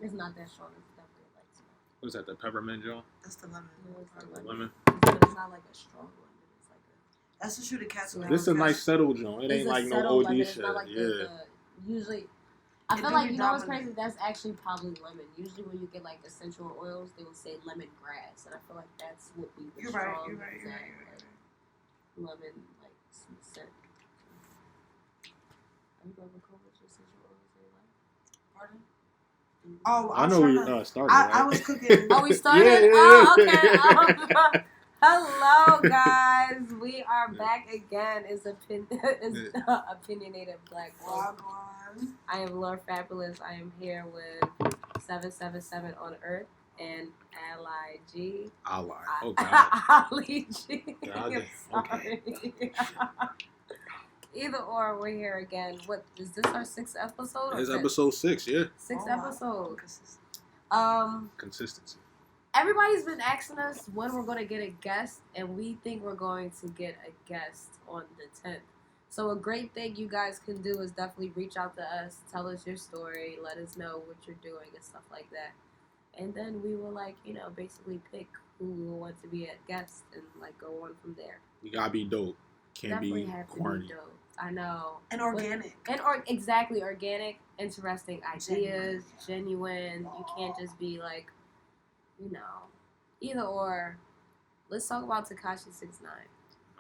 It's not that strong. It's definitely like small. What's that? The peppermint Joe? That's the lemon. No, it's The not lemon. But it's not like a strong lemon. It's like a. That's the shoe the cats. This is a nice settle joint. It ain't like no OD lemon. shit. It's not like yeah. Usually, I feel like, you know what's crazy? That's actually probably lemon. Usually when you get like essential oils, they will say lemongrass. And I feel like that's what we You're right. You're right. Lemon, like, sweet scent. Have you ever covered your essential oils in your life? Pardon? Oh, I know we started. I was cooking. Oh, we started? Yeah. Oh, okay. Hello, guys. We are back again. It's Opinionated Black Folk. I am Lord Fabulous. I am here with 777 on Earth and Ally G. Ally. Oh, God. Ally G. God. Sorry. Okay. Either or, we're here again. What is this? Our 6th episode? It's episode 6. Yeah. 6th episode. Consistency. Everybody's been asking us when we're going to get a guest, and we think we're going to get a guest on the 10th. So a great thing you guys can do is definitely reach out to us, tell us your story, let us know what you're doing and stuff like that. And then we will, basically pick who we want to be a guest and, go on from there. You gotta be dope. Can't definitely be have corny. to be dope. I know. And organic. Exactly, organic, interesting ideas, genuine. You can't just be either or. Let's talk about Tekashi 6ix9ine.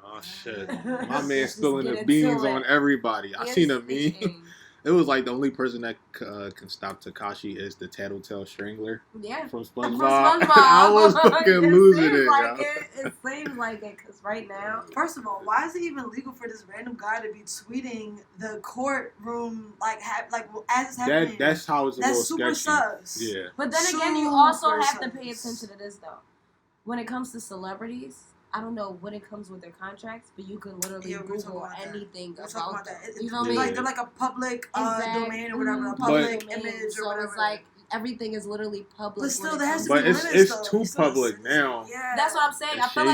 Oh shit, my man's spilling the beans on everybody. I seen a meme. It was like the only person that can stop Tekashi is the Tattletale Strangler. Yeah. From SpongeBob. I was fucking losing it. It seems like it, because right now. First of all, why is it even legal for this random guy to be tweeting the courtroom as it's happening? That's how it's a little sketchy. That's super sus. Yeah. But then again, you also have to pay attention to this though. When it comes to celebrities, I don't know what it comes with their contracts, but you can literally Google anything about them. You know what I mean? They're like a public domain or whatever, a public image so or whatever. it's like everything is literally public. But still, there has to be limits, it's too public now. Yeah. That's what I'm saying. I feel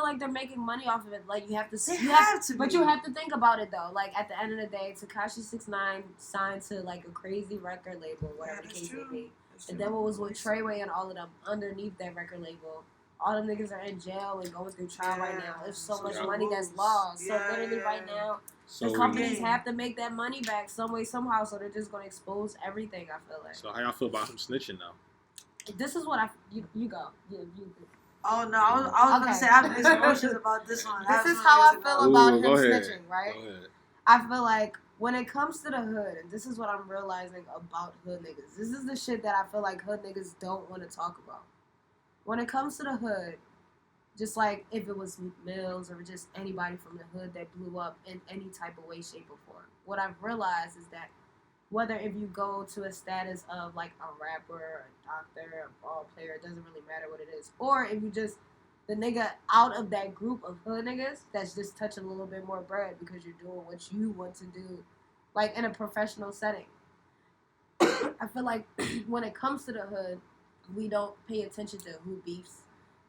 like they're making money off of it. Like you have to think about it though. Like at the end of the day, Tekashi 6ix9ine signed to like a crazy record label, whatever the case may be. And then what was with Treyway and all of them underneath that record label. All them niggas are in jail and going through trial right now. There's so much money that's lost. So literally right now, the companies have to make that money back some way, somehow. So they're just going to expose everything, I feel like. So how y'all feel about him snitching though? This is what you go. You Oh, no. I was going to say I have mixed emotions about this one. This is how I feel about him snitching, right? Go ahead. I feel like when it comes to the hood, and this is what I'm realizing about hood niggas. This is the shit that I feel like hood niggas don't want to talk about. When it comes to the hood, just like if it was Mills or just anybody from the hood that blew up in any type of way, shape, or form, what I've realized is that whether if you go to a status of like a rapper, a doctor, a ball player, it doesn't really matter what it is, or if you just the nigga out of that group of hood niggas that's just touching a little bit more bread because you're doing what you want to do, like in a professional setting. I feel like when it comes to the hood, we don't pay attention to who beefs,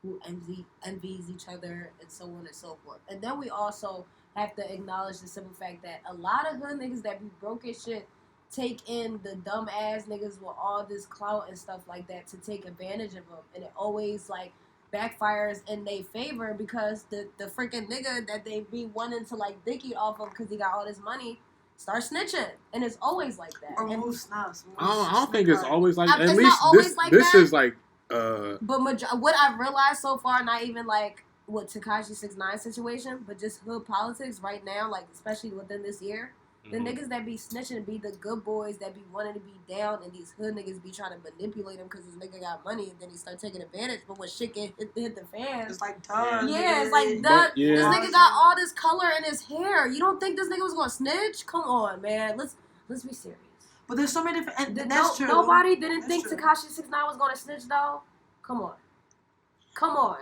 who envies each other, and so on and so forth. And then we also have to acknowledge the simple fact that a lot of hood niggas that be broke as shit take in the dumb ass niggas with all this clout and stuff like that to take advantage of them. And it always like backfires in their favor because the freaking nigga that they be wanting to like dicky off of because he got all this money start snitching, and it's always like that. Or move snaps. I don't think it's always like that. At it's least not always like this that. is like. But what I've realized so far, not even like with Tekashi 6ix9ine situation, but just hood politics right now, like especially within this year, the niggas that be snitching be the good boys that be wanting to be down, and these hood niggas be trying to manipulate him because this nigga got money, and then he start taking advantage. But when shit get hit the fan, it's like duh. Yeah, it's like duh. This nigga got all this color in his hair. You don't think this nigga was gonna snitch? Come on, man. Let's be serious. But there's so many different. And that's true. Nobody didn't think Tekashi 6ix9ine was gonna snitch though. Come on.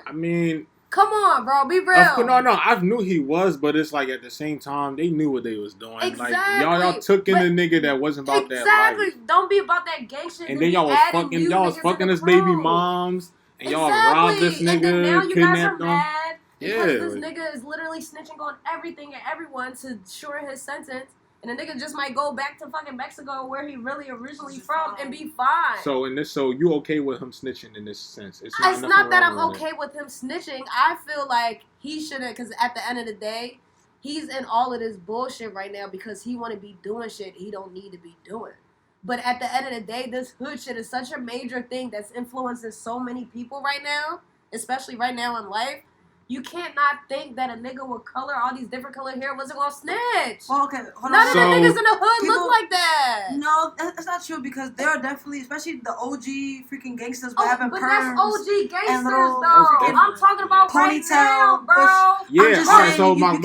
I mean. Come on, bro. Be real. No. I knew he was, but it's like at the same time, they knew what they was doing. Exactly. Like, y'all took in a nigga that wasn't about that life. Exactly. Don't be about that gang shit. And then y'all was fucking his baby moms. And y'all robbed this nigga, and then now you guys are mad because this nigga is literally snitching on everything and everyone to shorten his sentence. And the nigga just might go back to fucking Mexico where he really originally from and be fine. So you okay with him snitching in this sense? It's not that I'm okay with him snitching. I feel like he shouldn't, because at the end of the day, he's in all of this bullshit right now because he want to be doing shit he don't need to be doing. But at the end of the day, this hood shit is such a major thing that's influencing so many people right now, especially right now in life. You can't not think that a nigga with all these different colored hair wasn't gonna snitch. Well, okay, hold on. None of the niggas in the hood look like that. No, that's not true because there are definitely, especially the OG freaking gangsters, having but perms. That's OG gangsters, little, though. I'm talking about right now, bro. Yeah, alright, so my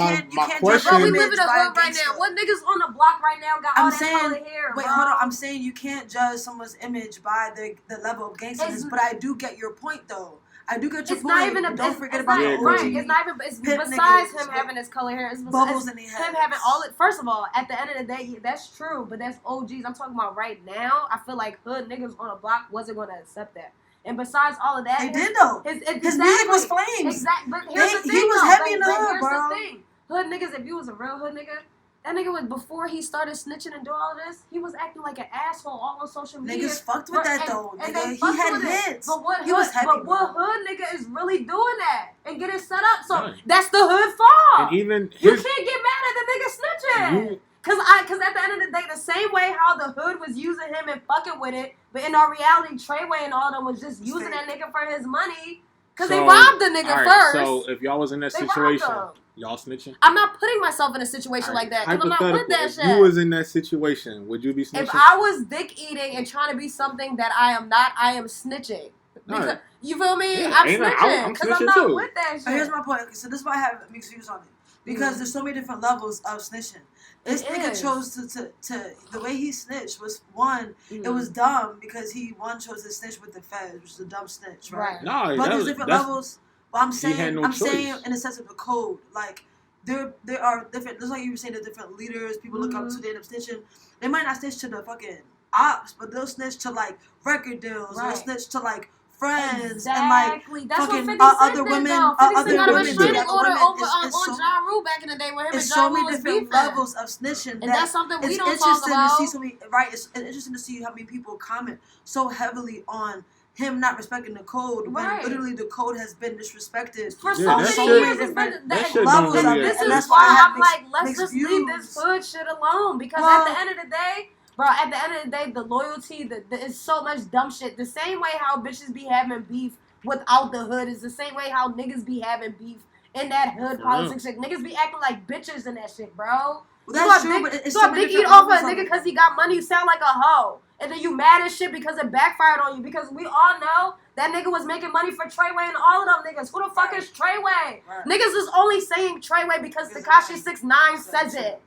question... Bro, we live in the hood right now. What niggas on the block right now got all that colored hair, Wait, hold on. I'm saying you can't judge someone's image by the level of gangsters, but I do get your point, though. I do get your point. Not even don't forget about it. Right. It's not even. It's besides him having his color hair. It's bubbles in his head. Him having all it. First of all, at the end of the day, that's true. But that's OGs. I'm talking about right now. I feel like hood niggas on a block wasn't going to accept that. And besides all of that, they did though. His music was flames. Exactly. But here's the thing. He was heavy in the hood, bro. Here's the thing. Hood niggas. If you was a real hood nigga. That nigga was, before he started snitching and doing all this, he was acting like an asshole all on social media. Niggas fucked with that though. Nigga, he had hits. But what he was heavy, but what hood nigga is really doing that and getting set up? So that's the hood fault. And even you can't get mad at the nigga snitching. Cause at the end of the day, the same way how the hood was using him and fucking with it, but in our reality, Treyway and all of them was just using that nigga for his money. Cause they robbed the nigga first. So if y'all was in that situation, y'all snitching? I'm not putting myself in a situation like that. Cause I'm not with that shit. If you was in that situation, would you be snitching? If I was dick eating and trying to be something that I am not, I am snitching. Because, you feel me? Yeah, I'm snitching. Because I'm not with that shit. Here's my point. Okay, so this is why I have mixed views on it. Because there's so many different levels of snitching. This nigga chose to the way he snitched was one, it was dumb because he chose to snitch with the feds, which is a dumb snitch, right? No, but there's different levels. But I'm saying in the sense of the code, like there are different, just like you were saying, the different leaders people look up to, they end up snitching. They might not snitch to the fucking ops, but they'll snitch to like record deals, they'll snitch to like friends and like fucking other women. Back in the day when him it's so many different levels of snitching, and that's something we don't talk about. It's interesting to see how many people comment so heavily on him not respecting the code when literally the code has been disrespected for so many years. It's been levels of it, and that's why I'm like, let's just leave this hood shit alone because at the end of the day. Bro, at the end of the day, the loyalty, is so much dumb shit. The same way how bitches be having beef without the hood is the same way how niggas be having beef in that hood politics shit. Niggas be acting like bitches in that shit, bro. Well, that's true, but it's so big eat off a nigga because he got money, you sound like a hoe. And then you mad as shit because it backfired on you. Because we all know that nigga was making money for Treyway and all of them niggas. Who the fuck is Treyway? Niggas is only saying Treyway because Tekashi 6ix9ine says it.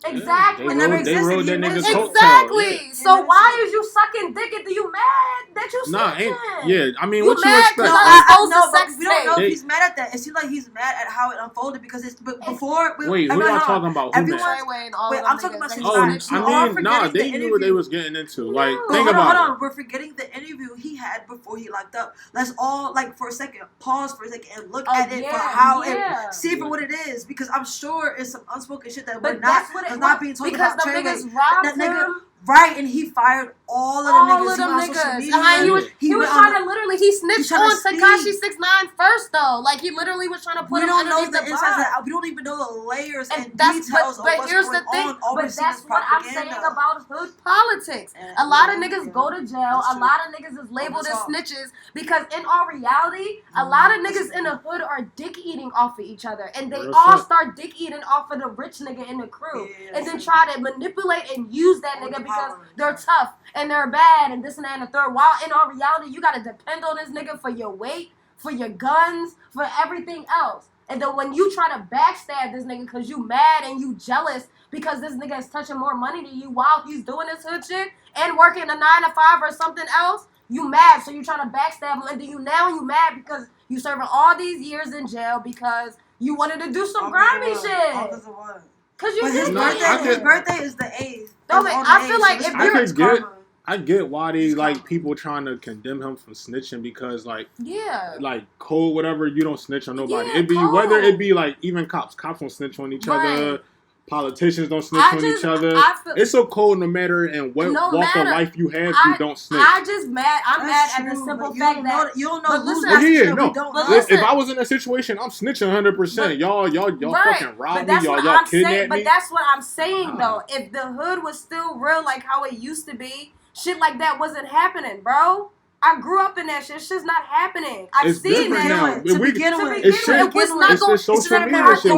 Exactly. They never existed. Exactly. So why is you sucking dick? Are you mad that you snitching? I mean, what you expect? We don't know if he's mad at that. It seems like he's mad at how it unfolded because it's before. Wait, who y'all talking about? I'm talking about since they knew what they was getting into. Like, think about it. Hold on, we're forgetting the interview he had before he locked up. Let's all for a second pause for a second and look at it for how it, see for what it is because I'm sure it's some unspoken shit that we're not. Not being told because about the Treyway. niggas robbed him. Right, and he fired all of them niggas. He was trying to literally, he snitched on Tekashi 6ix9ine first though. Like he literally was trying to put him underneath the insides. We don't even know the layers and details of what's here's going the thing, on. But that's what I'm saying about hood politics. A lot of niggas go to jail. A lot of niggas is labeled as snitches because in our reality, a lot of niggas in the hood are dick eating off of each other, and they all start dick eating off of the rich nigga in the crew, and then try to manipulate and use that nigga because they're tough and they're bad and this and that and the third. While in our reality, you gotta depend on this nigga for your weight, for your guns, for everything else. And then when you try to backstab this nigga because you mad and you jealous because this nigga is touching more money than you while he's doing this hood shit and working a 9 to 5 or something else, you mad. So you trying to backstab him and then you mad because you serving all these years in jail because you wanted to do some grimy shit. Cause you his birthday is the 8th. I feel like if you're I get why they people trying to condemn him from snitching because code whatever, you don't snitch on nobody. It'd be whether it be even cops won't snitch on each other. Politicians don't snitch on each other. It's so cold no matter in what walk of life you have, you don't snitch. I'm mad at the simple fact that you don't know who's If I was in that situation, I'm snitching 100%. Y'all fucking robbed me. Y'all kidnapped me. But that's what I'm saying though. If the hood was still real like how it used to be, shit like that wasn't happening, bro. I grew up in that shit. Shit's not happening. I've seen that. To begin with, it's the social media shit.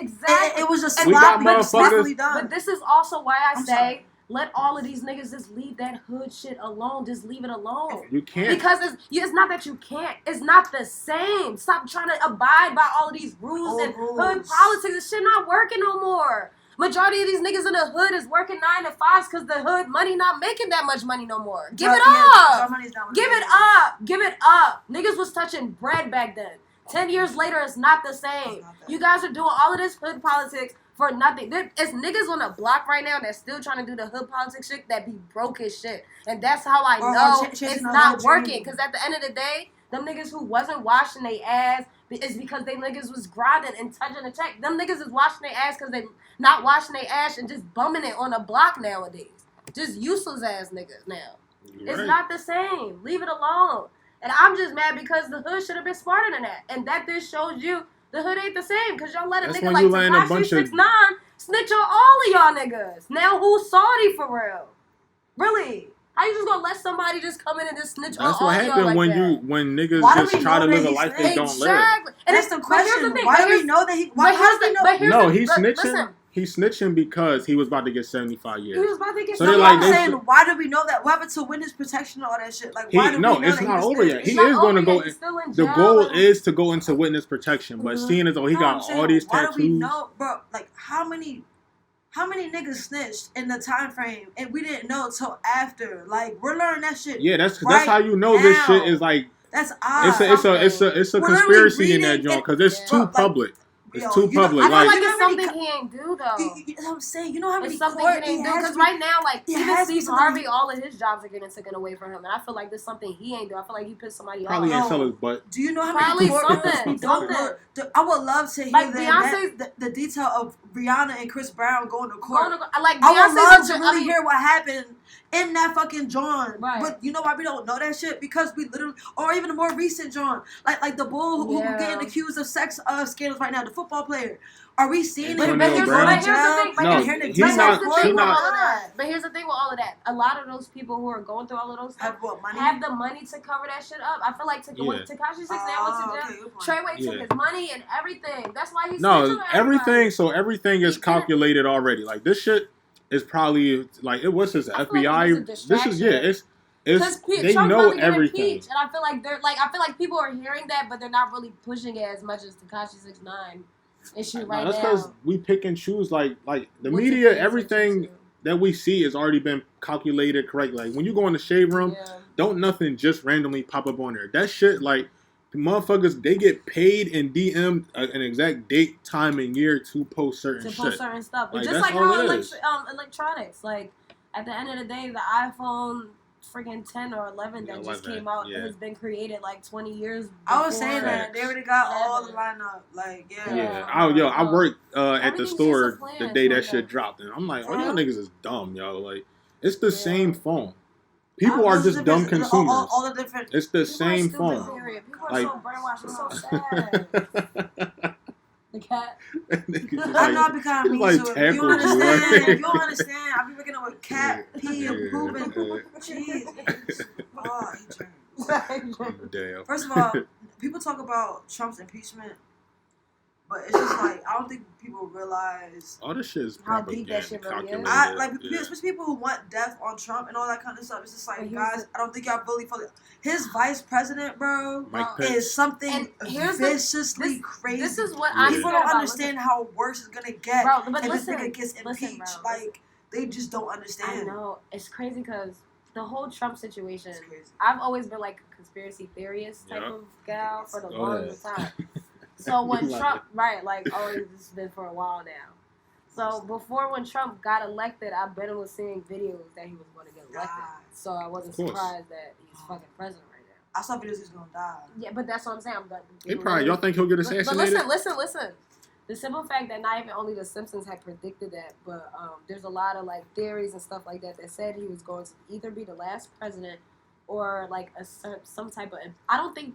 Exactly. It was just sloppy, but done. But this is also why I say, let all of these niggas just leave that hood shit alone. Just leave it alone. You can't. Because it's not that you can't. It's not the same. Stop trying to abide by all of these rules and hood politics. This shit not working no more. Majority of these niggas in the hood is working 9 to 5s because the hood money not making that much money no more. Give it up. Give it up. Give it up. Niggas was touching bread back then. 10 years later, it's not the same. You guys are doing all of this hood politics for nothing. It's niggas on the block right now that's still trying to do the hood politics shit that be broke as shit. And that's how I know it's not working. Because at the end of the day, them niggas who wasn't washing their ass is because they niggas was grinding and touching the check. Them niggas is washing their ass because they not washing their ass and just bumming it on the block nowadays. Just useless ass niggas now. It's not the same. Leave it alone. And I'm just mad because the hood should have been smarter than that. And that just shows you the hood ain't the same because y'all let a nigga like Tekashi 6ix9ine snitch on all of y'all niggas. Now who's salty for real? Really? How you just gonna let somebody just come in and just snitch on all y'all like that? That's what happened when niggas just try to live a life they don't live. And that's the question. Why do we know that he? Why do we know? No, he's snitching. Listen. He's snitching because he was about to get 75 years. He was about to get 75 years. So I'm saying, why do we know that? What happened to witness protection and all that shit? Like, why do we know it's not over yet. He is going to go. The goal is to go into witness protection, but seeing as though he got all these tattoos. Why do we know, bro? Like, how many niggas snitched in the time frame and we didn't know until after? Like, we're learning that shit. Yeah, that's how you know this shit is like. That's odd. It's a conspiracy in that joint because it's too public. It's too public. I feel like it's something he ain't do though. That's what I'm saying. You know how many it's something he ain't do because right now, like even Steve Harvey, all of his jobs are getting taken away from him, and I feel like there's something he ain't do. I feel like he pissed somebody off. Probably ain't sell his butt. Do you know how many something? I would love to hear the detail of Rihanna and Chris Brown going to court. I would love to really hear what happened in that fucking John. Right. But you know why we don't know that shit? Because we literally, or even the more recent John, like the bull who getting accused of sex scandals right now, the football player. Are we seeing it? But here's the thing with all of that. A lot of those people who are going through all of those stuff have the money to cover that shit up. I feel like when Tekashi 6ix9ine went to jail, Treyway took his money and everything. That's why he's everything. So everything is calculated already. Like this shit is probably like it was his FBI. This is they Trump know everything. And I feel like people are hearing that, but they're not really pushing it as much as Tekashi 6ix9ine. Issue right that's now. That's because we pick and choose. Like the media, everything that we see has already been calculated correctly. Like when you go in the shade room, don't nothing just randomly pop up on there. That shit, like the motherfuckers, they get paid and DM an exact date, time, and year to post certain shit. Certain stuff. Like, just like how electronics. Like at the end of the day, the iPhone freaking 10 or 11 that just came out has been created like 20 years before. I was saying that they already got all the lineup. Like I worked at the store the day that shit dropped, and I'm like, oh, y'all niggas is dumb, yo. Like it's the same phone. People are just dumb consumers. All the different. It's the same phone. People are so brainwashed. It's so sad. The cat. I know I be kind of mean to it. You understand? You don't understand. I be looking at with cat pee and poop and jeez. Oh, he turned. Damn. First of all, people talk about Trump's impeachment, but it's just like I don't think people realize all this shit is how deep that shit really is. Especially people who want death on Trump and all that kind of stuff. It's just like, guys, I don't think y'all really fully. His vice president, bro, is something viciously crazy. This is what people don't understand how worse it's gonna get if this nigga gets impeached. Like they just don't understand. I know it's crazy because the whole Trump situation. I've always been like a conspiracy theorist type of gal for the longest time. So when Trump, this has been for a while now. So before when Trump got elected, I was seeing videos that he was going to get elected. So I wasn't surprised that he's fucking president right now. I saw videos he's going to die. Yeah, but that's what I'm saying. Y'all think he'll get assassinated? But listen. the simple fact that not even only the Simpsons had predicted that, but there's a lot of like theories and stuff like that said he was going to either be the last president or like some type of. I don't think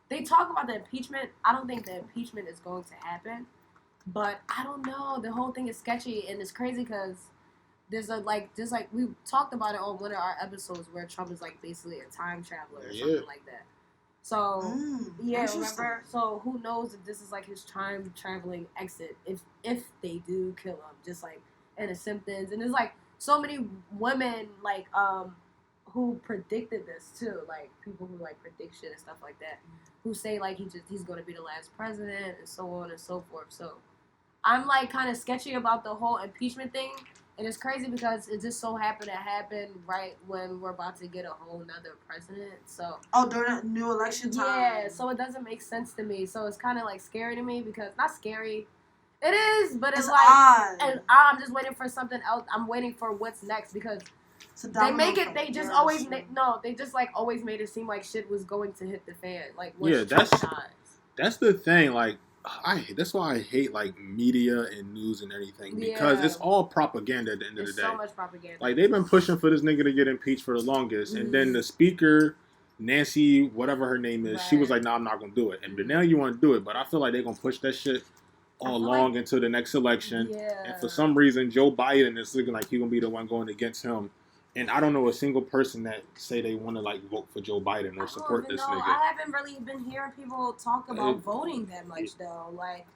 they talk about the impeachment. I don't think the impeachment is going to happen, but I don't know. The whole thing is sketchy and it's crazy because there's we talked about it on one of our episodes where Trump is like basically a time traveler or something like that. So remember? So who knows if this is like his time traveling exit? If they do kill him, just like in the Simpsons, and there's like so many women like who predicted this too, like people who like predict shit and stuff like that, who say like he's going to be the last president and so on and so forth. So I'm like kind of sketchy about the whole impeachment thing. And it's crazy because it just so happened to happen right when we're about to get a whole nother president. So during a new election time. Yeah, so it doesn't make sense to me. So it's kind of like scary to me because not scary. It is, but it's like odd. And I'm just waiting for something else. I'm waiting for what's next because they make it. They just always they just like always made it seem like shit was going to hit the fan. Like that's the thing. Like. That's why I hate like media and news and everything because it's all propaganda at the end of the day. So much propaganda. Like they've been pushing for this nigga to get impeached for the longest, and then the speaker, Nancy, whatever her name is, she was like, "No, I'm not gonna do it." And but now you want to do it, but I feel like they're gonna push that shit all along into the next election. Yeah. And for some reason, Joe Biden is looking like he's gonna be the one going against him. And I don't know a single person that say they want to like vote for Joe Biden or support this nigga. I haven't really been hearing people talk about voting that much though. Like,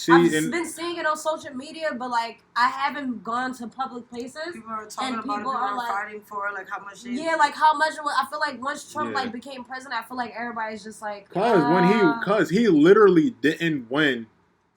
I've been seeing it on social media, but like I haven't gone to public places. People are talking about it. People are like, fighting for like how much. Like how much. I feel like once Trump like became president, I feel like everybody's just like. Cause he literally didn't win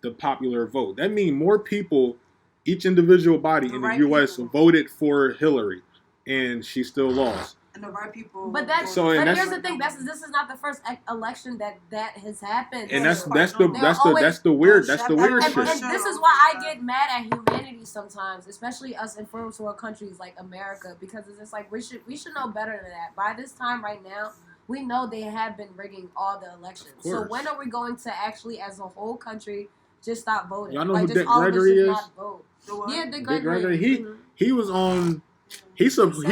the popular vote. That means more people, each individual body in the U.S. voted for Hillary. And she still lost. And the right people. But here's the thing. This is not the first election that has happened. And that's the weird shit. And this is why I get mad at humanity sometimes, especially us in first world countries like America, because it's just like we should know better than that. By this time right now, we know they have been rigging all the elections. So when are we going to actually, as a whole country, just stop voting? Y'all know who Dick Gregory is? Yeah, Dick Gregory. He was on. He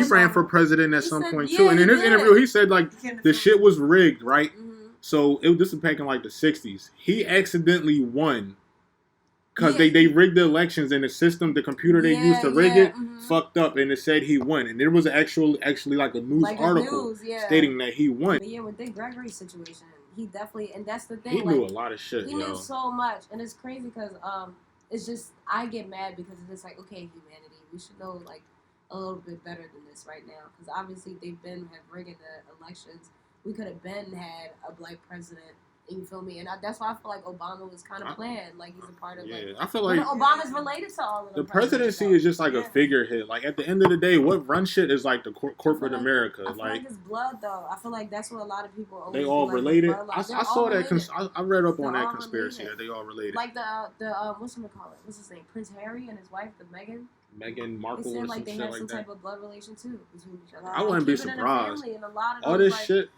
ran for president at some point too, and in his interview he said like the shit was rigged, right? Mm-hmm. So this was back in like the 60s. He accidentally won because they rigged the elections and the system, the computer they used to rig it, fucked up, and it said he won. And there was actually like a news article stating that he won. But yeah, with Dick Gregory's situation, he definitely, and that's the thing. He knew a lot of shit. He knew so much, and it's crazy because it's just I get mad because it's just like okay, humanity, we should know like a little bit better than this right now because obviously they've been rigging the elections. We could have had a black president. You feel me? And that's why I feel like Obama was kind of planned. Like he's a part of I feel like Obama's related to all of them. The presidency is just like a figurehead. Like at the end of the day, what runs shit is like the corporate America. I feel like it's blood though. I feel like that's what a lot of people. They all related. I saw that. I read up on that conspiracy that they all related. Like the what's his name? Prince Harry and his wife, Meghan Markle. They said or like they had some like type of blood relation too between each other. I wouldn't be surprised. And a lot of all this shit.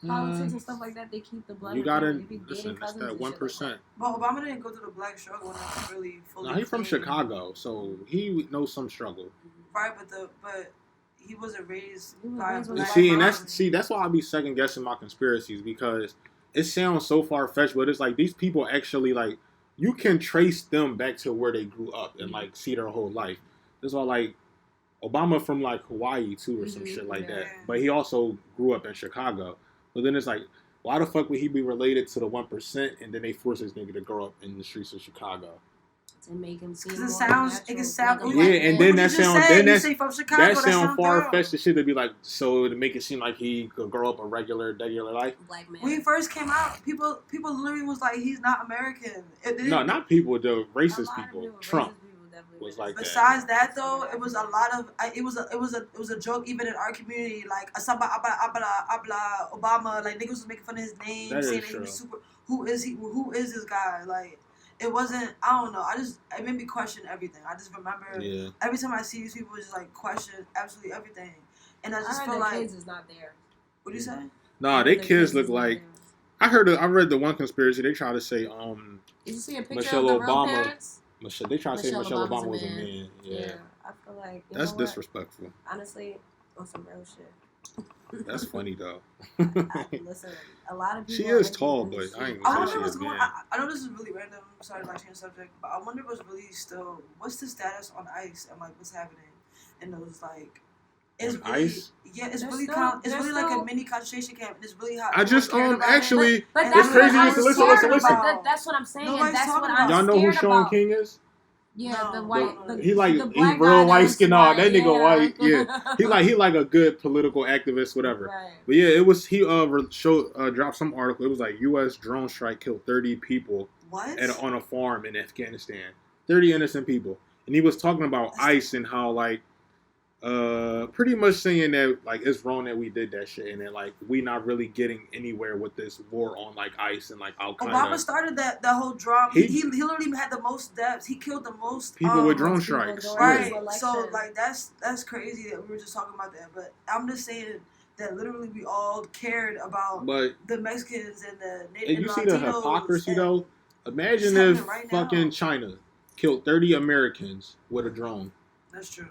Politics and stuff like that, they keep the blood. You gotta listen. That's that 1%. But Obama didn't go through the black struggle when it was really fully. No, he's from Chicago, so he knows some struggle. Right, but he wasn't raised by a black. That's why I be second guessing my conspiracies because it sounds so far fetched, but it's like these people actually like you can trace them back to where they grew up and like see their whole life. That's why like Obama from like Hawaii too or some shit like that, but he also grew up in Chicago. But then it's like, why the fuck would he be related to the 1% and then they force this nigga to grow up in the streets of Chicago? To make him seem it can sound and then that sound far fetched. fetched shit to be like so to make it seem like he could grow up a regular life. Black man. When he first came out, people literally was like he's not American. No, not people, the racist people. Trump. Was like besides that though, it was a lot of it was a joke even in our community like Asaba Abla Obama, like niggas was making fun of his name, saying that he was super. Who is this guy? Like it wasn't. I don't know. It made me question everything. I just remember every time I see these people just like question absolutely everything, and I just feel like kids is not there. What do you say? Nah, they kids look like. I read the one conspiracy. They try to say Did you see a picture Michelle of the Obama. Real parents? They try to say Michelle Obama was a man. Yeah, I feel like that's disrespectful. Honestly, on some real shit. That's funny though. Listen, a lot of people. She is tall, but I ain't. I wonder what's going on. I know this is really random. I'm sorry to change the subject, but I wonder what's really still. What's the status on ICE and like what's happening in those like. It's really, ICE? Yeah, it's really like a mini concentration camp. And it's really hot. I just actually, but it's crazy. Listen. That's what I'm saying. And that's what I'm Y'all know who Sean about. King is? Yeah, no, the white. He real light skin. That nigga white. Yeah, he like a good political activist, whatever. Right. But yeah, it was he dropped some article. It was like U.S. drone strike killed 30 people on a farm in Afghanistan. 30 innocent people, and he was talking about ICE and how like. Pretty much saying that like it's wrong that we did that shit and that like we not really getting anywhere with this war on like ICE and like Al Qaeda. Obama started that whole drama. He literally had the most deaths. He killed the most people with drone strikes. Right. So like that's crazy that we were just talking about that. But I'm just saying that literally we all cared about the Mexicans and the Native and you see the hypocrisy though. Imagine if fucking China killed 30 Americans with a drone. That's true.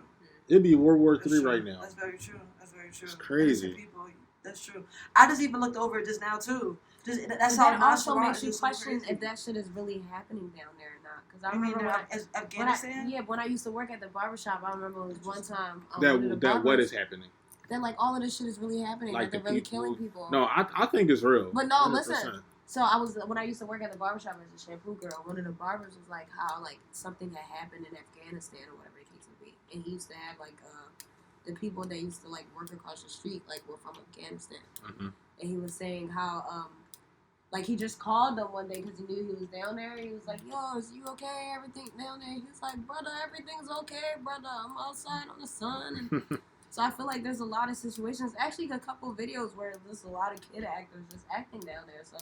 It'd be World War III right now. That's very true. It's crazy. People, that's true. I just even looked over it just now too. That's how it also makes you question if that shit is really happening down there or not. Because I remember Afghanistan. When I used to work at the barbershop, I remember it was one time that what is happening. That like all of this shit is really happening. Like they're really killing people. No, I think it's real. But no, 100%. Listen. So when I used to work at the barbershop as a shampoo girl, one of the barbers was like how like something had happened in Afghanistan or whatever. And he used to have like the people that used to like work across the street like were from Afghanistan. Mm-hmm. And he was saying how like he just called them one day because he knew he was down there. He was like, "Yo, is you okay? Everything down there?" He was like, "Brother, everything's okay, brother. I'm outside on the sun." And so I feel like there's a lot of situations. Actually, a couple of videos where there's a lot of kid actors just acting down there. So.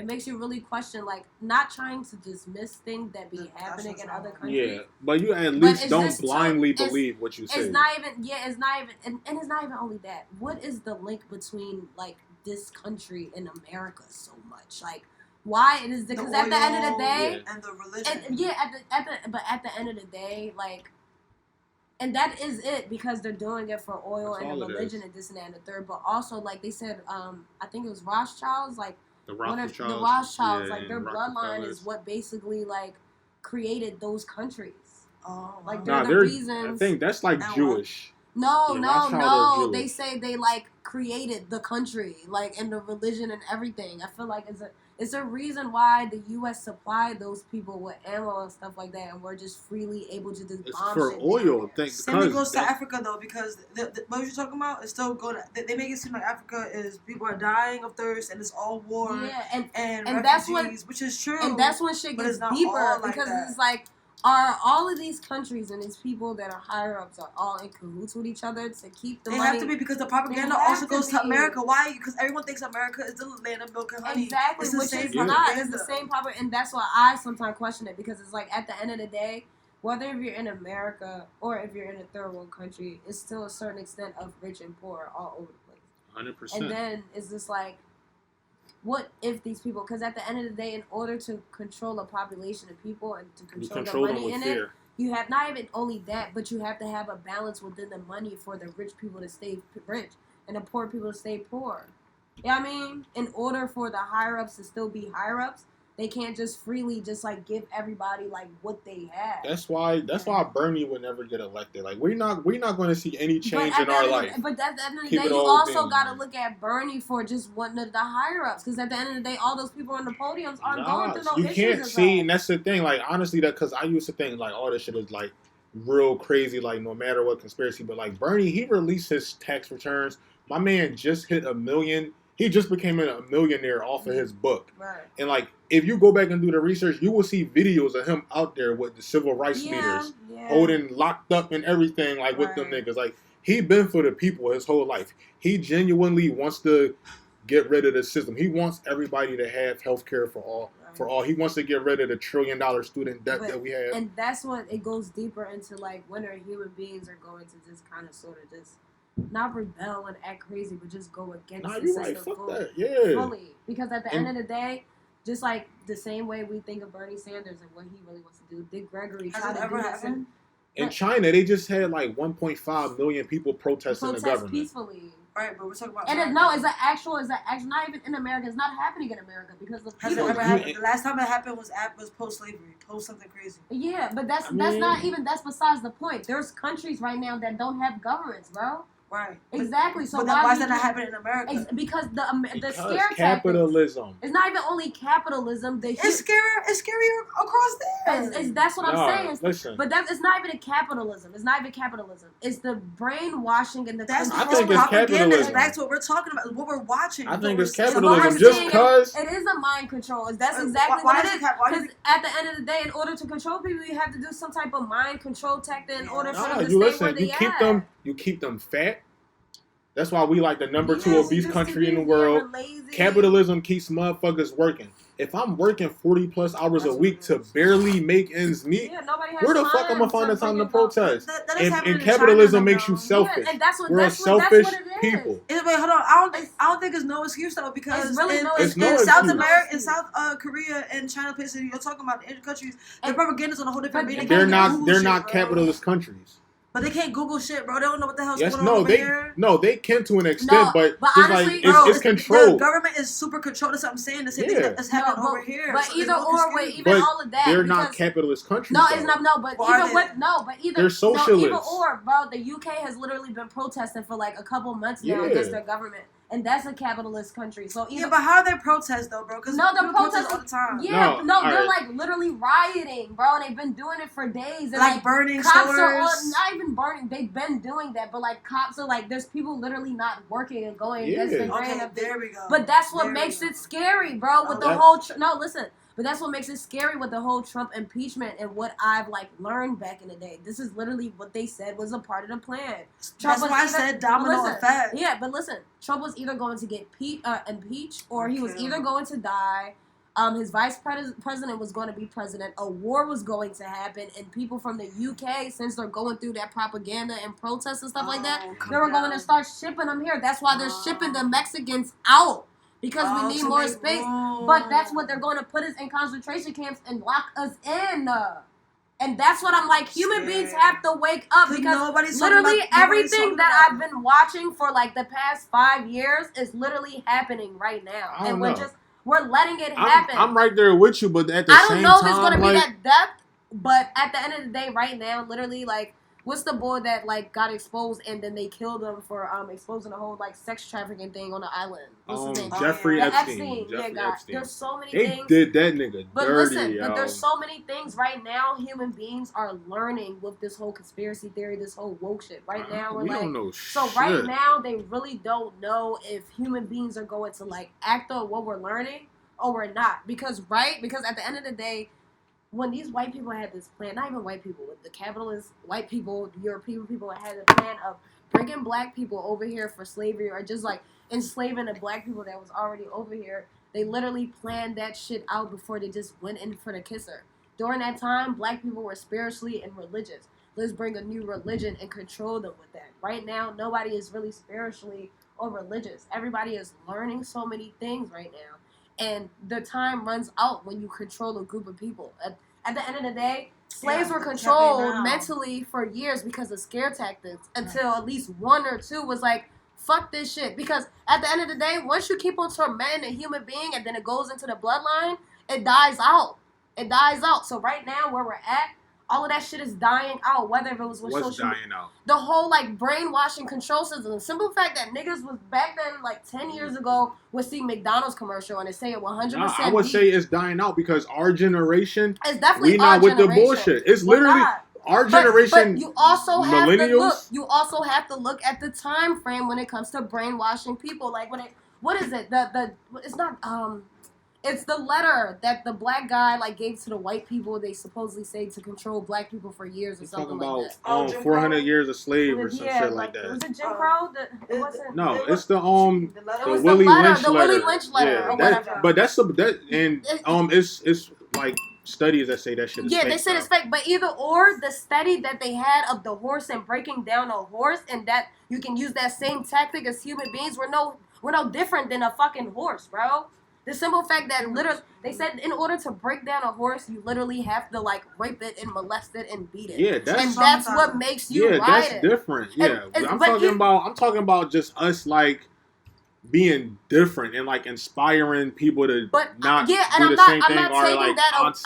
It makes you really question, like, not trying to dismiss things that be happening in other countries. Yeah, but you at least don't blindly believe what you say. It's not even, and it's not even only that. What is the link between, like, this country and America so much? Like, why it is because at the end of the day, and the religion, but at the end of the day, like, and that is it because they're doing it for oil and the religion and this and that and the third. But also, like they said, I think it was Rothschilds, like. The Rothschilds, like their bloodline is what basically like created those countries. Oh, like they're the reason. I think that's like Jewish. No. They say they like created the country, like and the religion and everything. I feel like it's a reason why the U.S. supplied those people with ammo and stuff like that, and we're just freely able to just bomb for shit oil. Same goes to Africa though, because what you're talking about is still going. They make it seem like Africa is people are dying of thirst and it's all war. Yeah, and refugees, that's what, which is true. And that's when shit gets deeper because it's like. Are all of these countries and these people that are higher ups are all in cahoots with each other to keep the money? They have to be because the propaganda also goes to America. Why? Because everyone thinks America is the land of milk and honey. Exactly, it's the which same is not. It's the same propaganda, and that's why I sometimes question it because it's like at the end of the day, whether if you're in America or if you're in a third world country, it's still a certain extent of rich and poor all over the place. 100%. And then it's just like. What if these people? Because at the end of the day, in order to control a population of people and to control the money in it, you have not even only that, but you have to have a balance within the money for the rich people to stay rich and the poor people to stay poor. You know what I mean? In order for the higher ups to still be higher ups, they can't just freely just like give everybody like what they have. That's why Bernie would never get elected. Like we're not going to see any change in our life. But at the end of the day, you also got to look at Bernie for just one of the higher ups because at the end of the day, all those people on the podiums aren't going through no issues. You can't see, and that's the thing. Like honestly, that because I used to think like all this shit is like real crazy. Like no matter what conspiracy, but like Bernie, he released his tax returns. My man just hit $1 million. He just became a millionaire off of his book. Right. And, like, if you go back and do the research, you will see videos of him out there with the civil rights leaders holding locked up and everything, like, with them niggas. Like, he been for the people his whole life. He genuinely wants to get rid of the system. He wants everybody to have health care for all. Right. For all. He wants to get rid of the $1 trillion student debt that we have. And that's when it goes deeper into, like, when our human beings are going to just kind of sort of just not rebel and act crazy, but just go against Nah, the you system right. Fuck that. Yeah. fully. Because at the end of the day, just like the same way we think of Bernie Sanders and what he really wants to do, Dick Gregory tried to do this. In China, they just had like 1.5 million people protesting the government peacefully. Right, but we're talking about. And it's not even in America. It's not happening in America because the people. The last time it happened was post-slavery, post something crazy. Yeah, but that's besides the point. There's countries right now that don't have governments, bro. Right. Exactly. So but why is that not happening in America? Because the scare capitalism. Tactics, it's not even only capitalism. It's scarier across there. That's what I'm saying. Listen. But it's not even capitalism. It's not even capitalism. It's the brainwashing and the. That's I think it's capitalism. Back to what we're talking about. What we're watching. I think it's capitalism. Just because it is a mind control. That's exactly what it is. Because at the end of the day, in order to control people, you have to do some type of mind control tactic in order for them to stay where they at. You keep them fat. That's why we like the number 2 obese country in the world. Capitalism keeps motherfuckers working. If I'm working 40 plus hours a week to barely make ends meet, where the fuck am I find the time to protest? And capitalism makes you selfish. Yeah, and that's We're a selfish people. Wait, hold on. I don't think it's no excuse though, because in South America, in South Korea and China, places you're talking about the Asian countries, their propaganda is on a whole different meaning. They're not capitalist countries. But they can't Google shit, bro. They don't know what the hell's going on over here. No, they can to an extent, but honestly, like, it's controlled. The government is super controlled. That's what I'm saying. The same thing that's happening over here. But so either or, even all of that. They're not capitalist countries. No, it's not. No, but either they're socialists. Either or, bro. The UK has literally been protesting for like a couple months now against their government. And that's a capitalist country. So but how are they protest though, bro? Because they're protesting all the time. Yeah, they're like literally rioting, bro. And they've been doing it for days. And like burning cops stores. Not even burning. They've been doing that, but like cops are like, there's people literally not working and going against the grain of there we go. But that's what makes it scary, bro. With the whole listen. But that's what makes it scary with the whole Trump impeachment and what I've like learned back in the day. This is literally what they said was a part of the plan. That's why I said domino effect. Yeah, but listen, Trump was either going to get impeached or he was either going to die. His vice president was going to be president. A war was going to happen, and people from the UK, since they're going through that propaganda and protests and stuff like that, they were going to start shipping them here. That's why they're shipping the Mexicans out. Because we need more space. But that's what they're going to put us in concentration camps and lock us in. And that's what I'm like, human beings have to wake up. Because literally everything that I've been watching for like the past 5 years is literally happening right now. And we're letting it happen. I'm right there with you, but at the same time, I don't know if it's going to be that depth. But at the end of the day, right now, literally like, what's the boy that like got exposed and then they killed him for exposing the whole like sex trafficking thing on the island? What's his name? Jeffrey Epstein. There's so many things. They did that nigga dirty, but there's so many things right now human beings are learning with this whole conspiracy theory, this whole woke shit. Right now we don't know shit. So right now they really don't know if human beings are going to like act on what we're learning or we're not. Because at the end of the day, when these white people had this plan, not even white people, the capitalist white people, European people had a plan of bringing black people over here for slavery or just like enslaving the black people that was already over here. They literally planned that shit out before they just went in for the kisser. During that time, black people were spiritually and religious. Let's bring a new religion and control them with that. Right now, nobody is really spiritually or religious. Everybody is learning so many things right now. And the time runs out when you control a group of people. At the end of the day, slaves were controlled mentally for years because of scare tactics until at least one or two was like, fuck this shit. Because at the end of the day, once you keep on tormenting a human being and then it goes into the bloodline, it dies out. It dies out. So right now where we're at, all of that shit is dying out, whether if it was with social media. The whole, like, brainwashing control system. The simple fact that niggas was back then, like, 10 years ago, would see McDonald's commercial and it say it 100%. I would say it's dying out because our generation, it's definitely we not with the bullshit. It's literally our generation, but you also have millennials. You also have to look at the time frame when it comes to brainwashing people. Like, what is it? It's not, it's the letter that the black guy like gave to the white people. They supposedly say to control black people for years or something like that. Talking about 400 years a slave or some shit like that. Was it Jim Crow? No, it's the Willie Lynch letter. The Willie Lynch letter. Yeah, but it's like studies that say that shit is fake. Yeah, they said it's fake. But either or, the study that they had of the horse and breaking down a horse, and that you can use that same tactic as human beings, we're no different than a fucking horse, bro. The simple fact that literally, they said in order to break down a horse, you literally have to like rape it and molest it and beat it. Yeah, that's what makes you ride that's it. different. Yeah, I'm talking about just us like being different and like inspiring people to not do the same thing.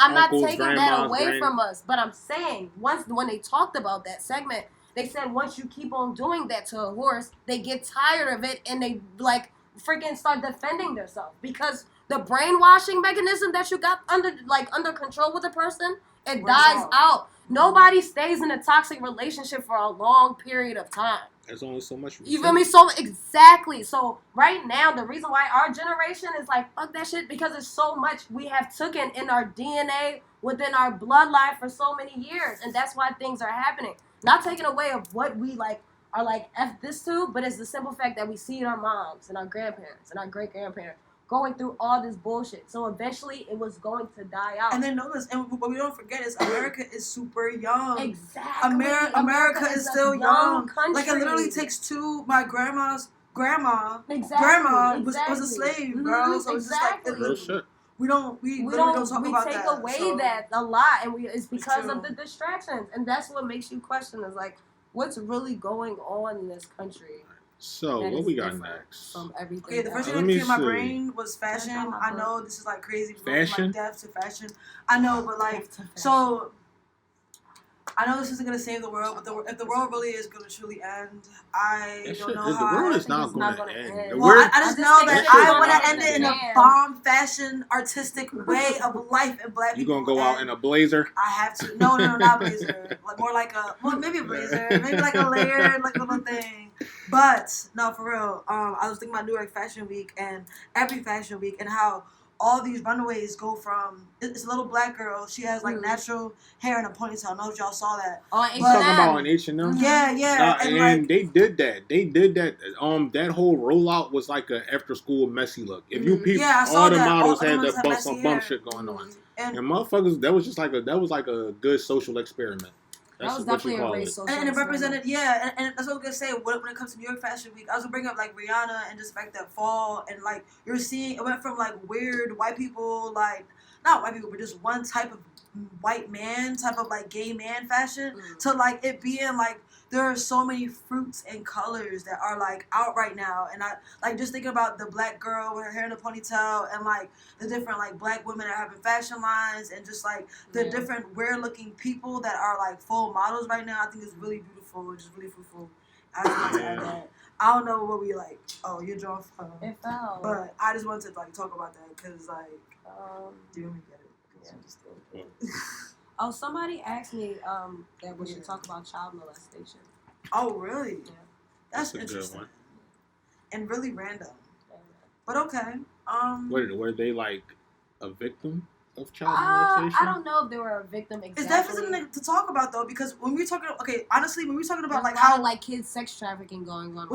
I'm not taking that away from us. But I'm saying when they talked about that segment, they said once you keep on doing that to a horse, they get tired of it and they like freaking start defending themselves because the brainwashing mechanism that you got under control with a person, it dies out. Nobody stays in a toxic relationship for a long period of time. There's only so much. You feel me? So exactly. So right now, the reason why our generation is like fuck that shit because it's so much we have taken in our DNA within our bloodline for so many years, and that's why things are happening. Not taking away of what we like are like F this to, but it's the simple fact that we see our moms and our grandparents and our great grandparents going through all this bullshit. So eventually it was going to die out. And then notice, and what we don't forget is America is super young. Exactly. America is still young. Country. Like it literally takes my grandma's grandma was a slave, bro. So it's just like we don't talk about that. We take away that a lot, and it's because of the distractions, and that's what makes you question is like what's really going on in this country. So what we got next? From everything. Okay, the first thing that came to my brain was fashion. I know this is like crazy. Fashion? From like death to fashion. I know, but like so. I know this isn't gonna save the world, but if the world really is gonna truly end, I don't know how. The world is not gonna end. Well, I just know that I want to end it in a bomb, fashion, artistic way of life in black people. You gonna go out in a blazer? I have to. No, not a blazer. Like more like maybe a blazer, maybe like a layered, like little thing. But no, for real. I was thinking about New York Fashion Week and every Fashion Week and how all these runaways go from it's a little black girl. She has like natural hair in a ponytail. I don't know if y'all saw that. Oh, H&M. Talking about an H&M. Yeah. And like, they did that. That whole rollout was like a after school messy look. If you peep, all the models had that bum shit going on. And motherfuckers, that was like a good social experiment. That was definitely a race social and it represented, and that's what I was gonna say. When it comes to New York Fashion Week, I was gonna bring up like Rihanna and just like that fall and like you're seeing it went from like weird white people, like not white people, but just one type of white man, type of like gay man fashion to like it being like there are so many fruits and colors that are like out right now, and I like just thinking about the black girl with her hair in a ponytail and like the different like black women that are having fashion lines and just like the different weird looking people that are like full models right now. I think it's really beautiful, just really fruitful. I just want to add that. I don't know what we like. Oh, you're drawing from. It fell. But I just wanted to like talk about that because like, do you get it? Yeah. Oh, somebody asked me that we should talk about child molestation. Oh, really? Yeah. That's interesting. And really random. But okay. Were they like a victim of child molestation? I don't know if they were a victim exactly. It's definitely something to talk about though, because when we're talking, honestly, when we're talking about there's like how like kids sex trafficking going on.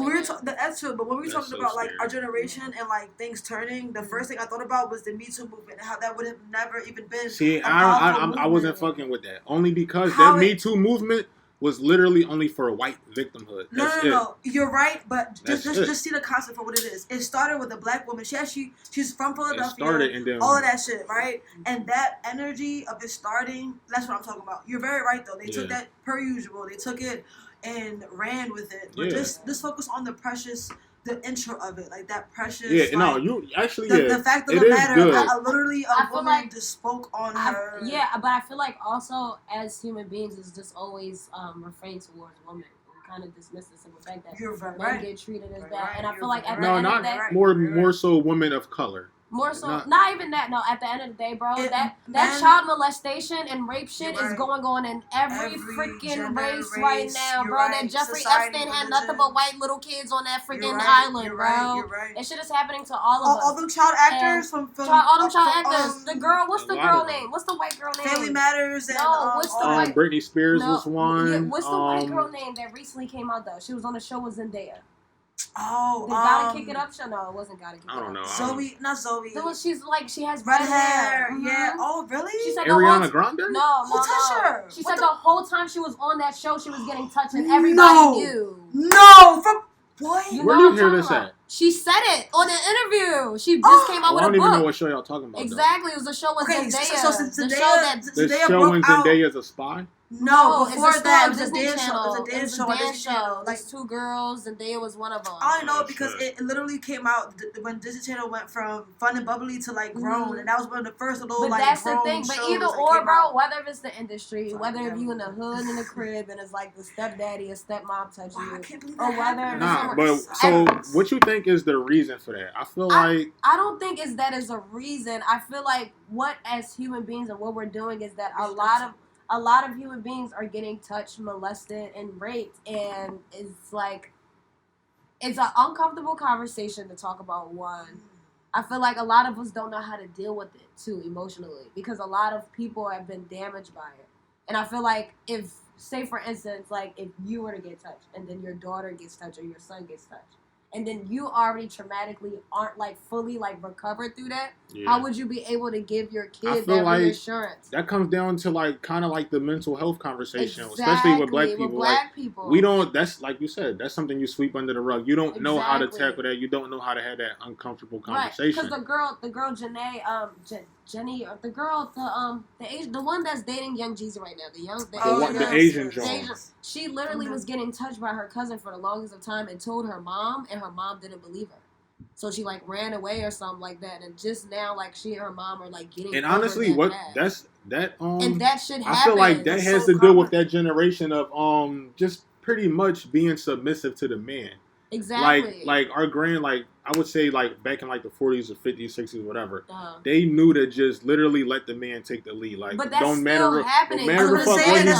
That's true. But when we're talking about like our generation and like things turning, the first thing I thought about was the Me Too movement and how that would have never even been. See, I wasn't fucking with that only because that Me Too movement was literally only for a white victimhood. No. You're right, but just see the concept for what it is. It started with a black woman. She's from Philadelphia. And then, all of that shit, right? And that energy of it starting, that's what I'm talking about. You're very right, though. They took that per usual. They took it and ran with it. But just focus on the intro of it, like that precious. Yeah, like, no, you actually. The fact of the matter, literally a woman like, just spoke on her. Yeah, but I feel like also as human beings, it's just always refrained towards women. We kind of dismiss the simple fact that men get treated as bad, and I feel like at the end of the day, more so women of color. More so, not even that. No, at the end of the day, bro, that child molestation and rape shit is going on in every freaking race right now, bro. Right. That Jeffrey Epstein had nothing but white little kids on that freaking island, bro. That shit is happening to all of us. All them child actors from all them child actors. The girl, what's the girl name? What's the white girl name? Family Matters. And, what's the white? Britney Spears was one. What's the white girl name that recently came out though? She was on the show with Zendaya. Oh, the Gotta Kick It Up show. No, it wasn't Gotta Kick It Up. I don't know. Zoe, not Zoe. She's like, she has red hair. Mm-hmm. Yeah. Oh, really? She said Ariana Grande? No. Who touched her? She said the whole time she was on that show, she was getting touched, and everybody knew. No, from what? Where do you hear this at? She said it on an interview. She just came out with a book. I don't even know what show y'all talking about. Exactly, it was a show with Zendaya. So the show when Zendaya is a spy. No, before that, it was a Disney dance show. Channel. It was a dance show on Disney Channel. Like 2 girls, and Zendaya was one of them. I know because it literally came out when Disney Channel went from fun and bubbly to like grown, and that was one of the first little but like that's grown the thing. But either or, bro, whether it's the industry, whether if you in the hood in the crib and it's like the stepdaddy or stepmom touch you, I can't believe or whether but so what you think is the reason for that? I feel like I don't think is that is a reason. I feel like what as human beings and what we're doing is that a lot of human beings are getting touched, molested, and raped, and it's like it's an uncomfortable conversation to talk about. One, I feel like a lot of us don't know how to deal with it too emotionally because a lot of people have been damaged by it, and I feel like if, say for instance, like if you were to get touched and then your daughter gets touched or your son gets touched, and then you already traumatically aren't like fully like recovered through that, how would you be able to give your kid that reassurance? That comes down to like kind of like the mental health conversation, especially with black people. We don't. That's like you said. That's something you sweep under the rug. You don't know how to tackle that. You don't know how to have that uncomfortable conversation. Because the girl Janae, Jenny, or the girl, the one that's dating Young Jeezy right now, the Asian girl. She literally was getting touched by her cousin for the longest of time and told her mom, and her mom didn't believe her. So she like ran away or something like that, and just now like she and her mom are like getting. And honestly, and that should happen. I feel like that has to do with that generation of just pretty much being submissive to the man. Exactly. Like our I would say like back in like the 40s or 50s, 60s, whatever. They knew to just literally let the man take the lead. Like but that's don't matter happening. No matter what you do.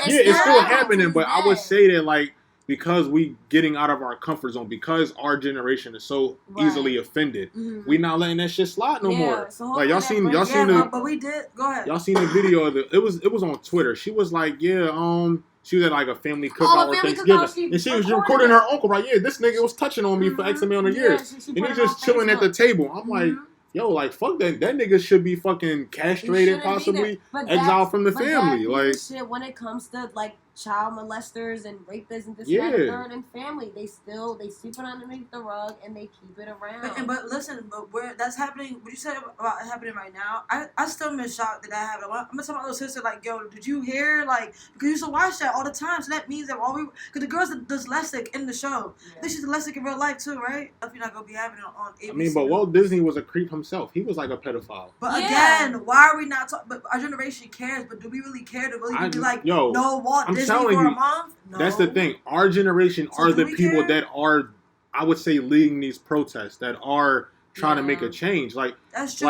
It's still happening. But I would say that like because we getting out of our comfort zone, because our generation is so easily offended, we not letting that shit slide no more. So like y'all seen the. But we did. Go ahead. Y'all seen the video of it was on Twitter. She was like, she was at like a family cookout or Thanksgiving, and she was recording her uncle. Like, this nigga was touching on me for X amount of years, and he's just chilling at the table. I'm like, yo, like fuck that. That nigga should be fucking castrated, possibly exiled from the family. Like shit, when it comes to like child molesters and rapists and this and that, third and family, they sweep it underneath the rug and they keep it around. But listen, where that's happening, what you said about it happening right now, I still been shocked that happened. I'm gonna tell my little sister like, yo, did you hear like because you used to watch that all the time, so that means that because the girl's dyslexic in the show, I think she's dyslexic in real life too, right? If you're not gonna be happening on ABC. I mean, but Walt Disney was a creep himself. He was like a pedophile. But again, why are we not talking? But our generation cares. But do we really care to really be like, no, Walt Disney for a month? No. That's the thing. Our generation are the people that are, I would say, leading these protests that are trying to make a change. Like, that's true,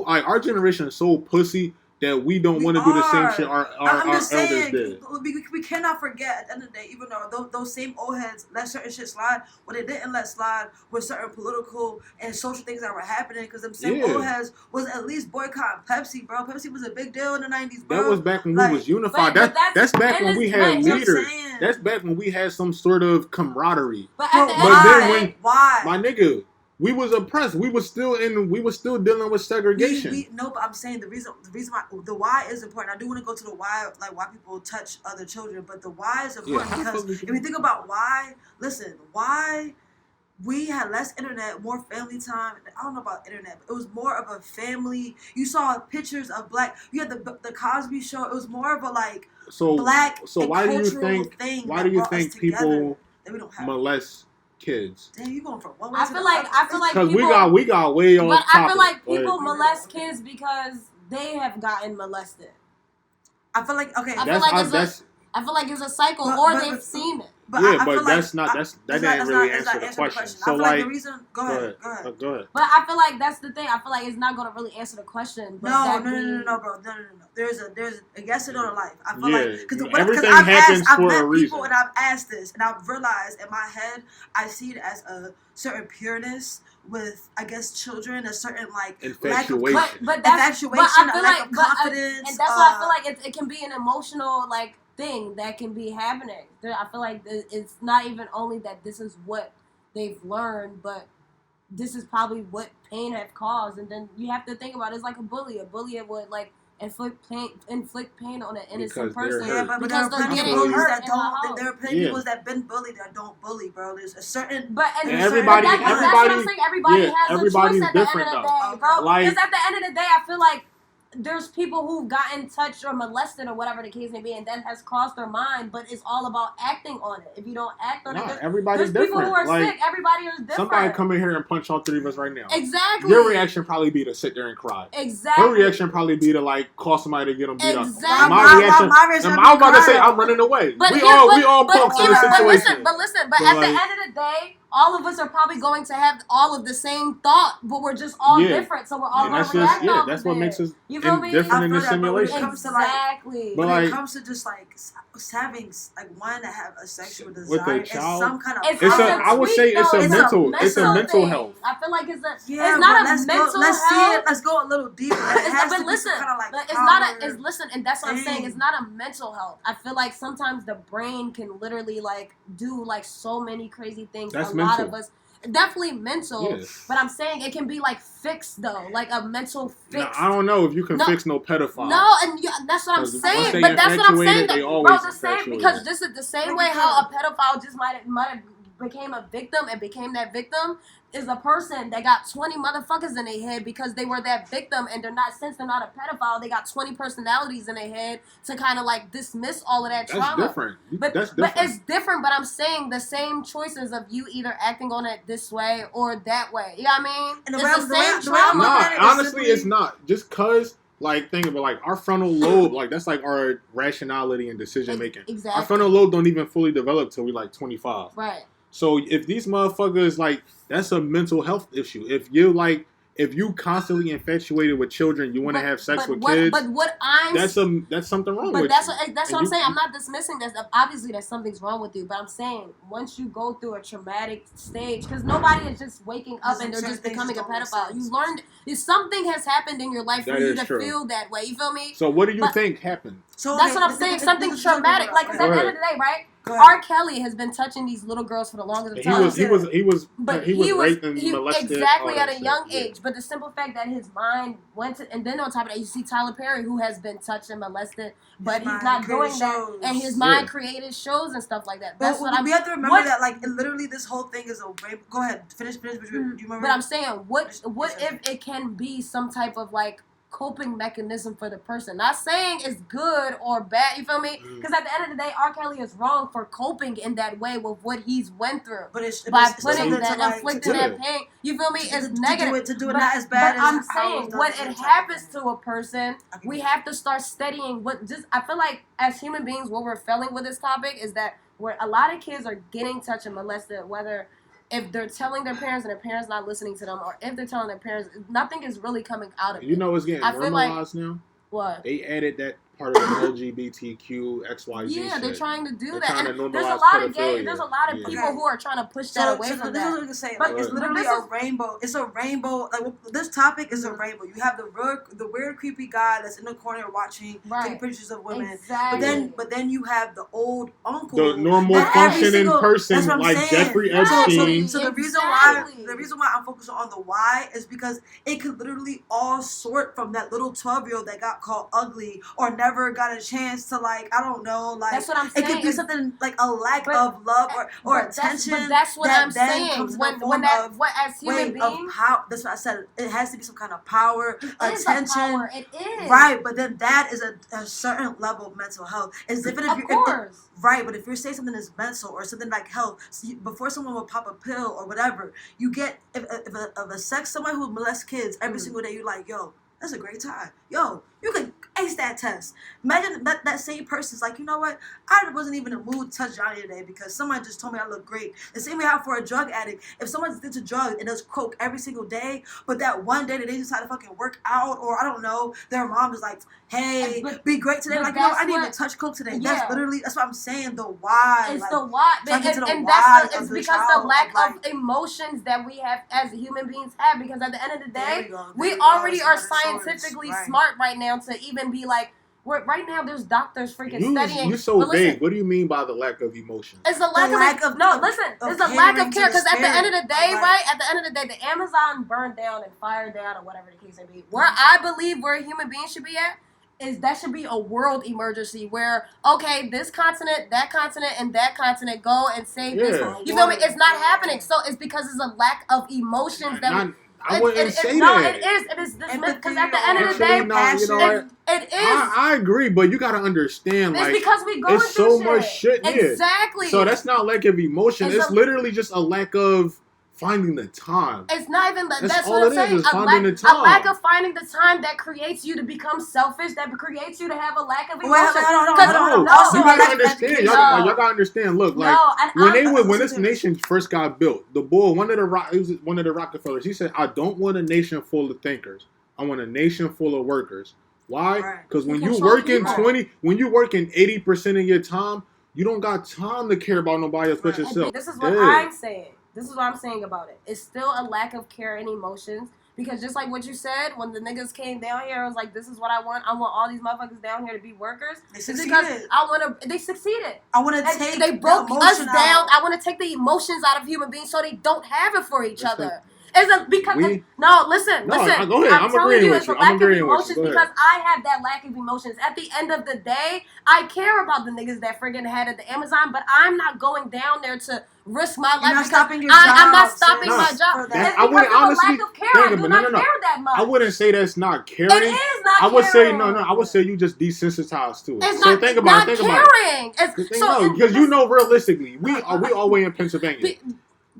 like our generation is so pussy that we don't want to do the same shit our elders did. We cannot forget at the end of the day, even though those same old heads let certain shit slide, what they didn't let slide was certain political and social things that were happening, because them same old heads was at least boycotting Pepsi, bro. Pepsi was a big deal in the 90s, bro. That was back when we was unified. That's back when we had leaders. That's back when we had some sort of camaraderie. But then why? My nigga, we was oppressed. We was still dealing with segregation. No, but I'm saying the reason why the why is important. I do want to go to the why, like why people touch other children, but the why is important because if you think about why we had less internet, more family time. I don't know about internet, but it was more of a family. You saw pictures of black. You had the Cosby Show. It was more of a like black. So why do you think people molest kids? Damn, you going from one way I feel like because we got way on. But I feel like people molest kids because they have gotten molested. I feel like I feel like it's a cycle, or they've seen it. But that didn't really answer the question. So like, the reason, go ahead. But I feel like that's the thing. I feel like it's not going to really answer the question. But no, bro. No. There's a yes or no to life. I feel like because I've met people and I've asked this and I've realized in my head I see it as a certain pureness with, I guess, children, a certain like infatuation, lack of confidence, and that's why I feel like it can be an emotional like thing that can be happening. I feel like it's not even only that this is what they've learned, but this is probably what pain have caused. And then you have to think about it, it's like a bully. A bully would like inflict pain on an innocent person. Yeah, but there are plenty of bullies that don't. There are plenty of people that been bullied that don't bully, bro. There's a certain. And everybody that's what I'm saying. Everybody has a choice at the end of the day, bro. Like, because at the end of the day, I feel like there's people who've gotten touched or molested or whatever the case may be, and that has crossed their mind, but it's all about acting on it. If you don't act on it, everybody's there's people different. who are sick. Everybody is different. Somebody come in here and punch all three of us right now. Exactly. Your reaction probably be to sit there and cry. Exactly. Her reaction probably be to like call somebody to get them beat up. My reaction. I'm about to say I'm running away. But we all punks in the situation. But at the end of the day, all of us are probably going to have all of the same thought, but we're just all different. So we're all going to react off that's of what it. makes us different in the simulation. Exactly. When it comes to just like having like wanting to have a sexual desire, it's some kind of. I would say it's a mental health. I feel like it's not a mental health. Let's go a little deeper. But listen, and that's what I'm saying. It's not a mental health. I feel like sometimes the brain can literally like do like so many crazy things. That's a lot of us. Definitely mental, but I'm saying it can be like fixed though, like a mental fix. No, I don't know if you can fix no pedophile. No, and that's what I'm saying. But that's what I'm saying. The same because this is the same way how a pedophile just might have became a victim and became that victim is a person that got 20 motherfuckers in their head because they were that victim and since they're not a pedophile, they got 20 personalities in their head to kind of like dismiss all of that trauma. That's different. But it's different, but I'm saying the same choices of you either acting on it this way or that way. You know what I mean? And it's the same trauma. No, honestly, it's not. Just cause like think about like our frontal lobe, like that's like our rationality and decision making. Exactly. Our frontal lobe don't even fully develop till we like 25. Right. So if these motherfuckers like that's a mental health issue. If you constantly infatuated with children, you want to have sex with kids. But what I'm that's something wrong with you. But that's what I'm saying. I'm not dismissing that. Obviously, that something's wrong with you. But I'm saying once you go through a traumatic stage, because nobody is just waking up and they're just becoming a pedophile. You learned something has happened in your life for you to feel that way. You feel me? So what do you think happened? So that's what I'm saying. Something traumatic. Like at the end of the day, right? R. Kelly has been touching these little girls for the longest time. He was raped and molested exactly at a young age. But the simple fact that his mind went to, and then on top of that, you see Tyler Perry, who has been touched and molested, but he's not doing that, and his mind created shows and stuff like that. That's we have to remember that, like, literally, this whole thing is a rape. Go ahead, finish. Do you remember? But I'm saying, what if it can be some type of like coping mechanism for the person? Not saying it's good or bad, you feel me? Because at the end of the day, R. Kelly is wrong for coping in that way with what he's went through. But it's inflicting that pain, you feel me? It's negative. To do it not as bad as I'm saying when it happens to a person, we have to start studying I feel like as human beings, what we're feeling with this topic is that where a lot of kids are getting touched and molested, whether if they're telling their parents and their parents not listening to them, or if they're telling their parents, nothing is really coming out of it. You know what's getting normalized now? What? They added that part of the LGBTQ XYZ Yeah, they're trying to do that. And there's a lot of there's a lot of people who are trying to push that away from that. This is what I'm gonna say. Like, it's literally a rainbow. It's a rainbow. Like this topic is a rainbow. You have the weird, creepy guy that's in the corner watching, taking pictures of women. Exactly. But then you have the old uncle, the normal functioning person like Jeffrey Epstein. So the reason why I'm focusing on the why is because it could literally all sort from that little 12-year-old that got called ugly or never got a chance to, like, I don't know, like, that's what I'm saying. It could be something like a lack of love or attention. But that's what I'm saying. As human beings, that's what I said. It has to be some kind of power, attention. It is right, but then that is a certain level of mental health. It's different right, but if you're saying something is mental or something like health, before someone will pop a pill or whatever, you get if someone who molests kids every single day, you're like, yo, that's a great time. Yo, you can ace that test. Imagine that same person's like, you know what? I wasn't even in the mood to touch Johnny today because someone just told me I look great. The same way out for a drug addict. If someone's into drugs and does coke every single day, but that one day that they decide to fucking work out, or I don't know, their mom is like, hey, be great today. Like, no, I didn't even touch coke today. Yeah. That's what I'm saying. The why. It's like, the why. It's because the lack of emotions that we have as human beings have. Because at the end of the day, we already are scientifically smart right now to even be like, Right now, there's doctors freaking studying. You're so vague. What do you mean by the lack of emotion? It's the lack of no. Listen, it's the lack of care. Because at the end of the day, right? At the end of the day, the Amazon burned down and fired down, or whatever the case may be. Where I believe where human beings should be at is that should be a world emergency where, okay, this continent, that continent, and that continent go and save this. You feel me? It's not happening. So it's because it's a lack of emotions that I wouldn't say no, that. It is because at the end of the day, it is. I agree, but you gotta understand, it's like, because we going it's through so much shit. Exactly. So that's not lack of emotion. It's literally just a lack of finding the time. It's not even that's all what I'm it saying. is finding the time. A lack of finding the time that creates you to become selfish, that creates you to have a lack of emotion. No, you gotta understand. Y'all gotta understand. Look, like when this nation first got built, the bull, one of the Rockefellers, he said, "I don't want a nation full of thinkers. I want a nation full of workers." Why? Because when you working 80% of your time, you don't got time to care about nobody else but yourself. This is what I'm saying. This is what I'm saying about it. It's still a lack of care and emotions. Because just like what you said, when the niggas came down here, I was like, this is what I want. I want all these motherfuckers down here to be workers. They succeeded. Because they succeeded. I want to take they broke us down. I want to take the emotions out of human beings so they don't have it for each other. Listen. Listen. Go ahead. I'm agreeing with you. I'm agreeing with you. Because I have that lack of emotions. At the end of the day, I care about the niggas that friggin' had at the Amazon, but I'm not going down there to risk my life. I'm not stopping my job. I wouldn't honestly. I do not care that much. I wouldn't say that's not caring. It is not caring. I would say no. I would say you just desensitized to it. So think about it. Because you know, realistically, we all way in Pennsylvania.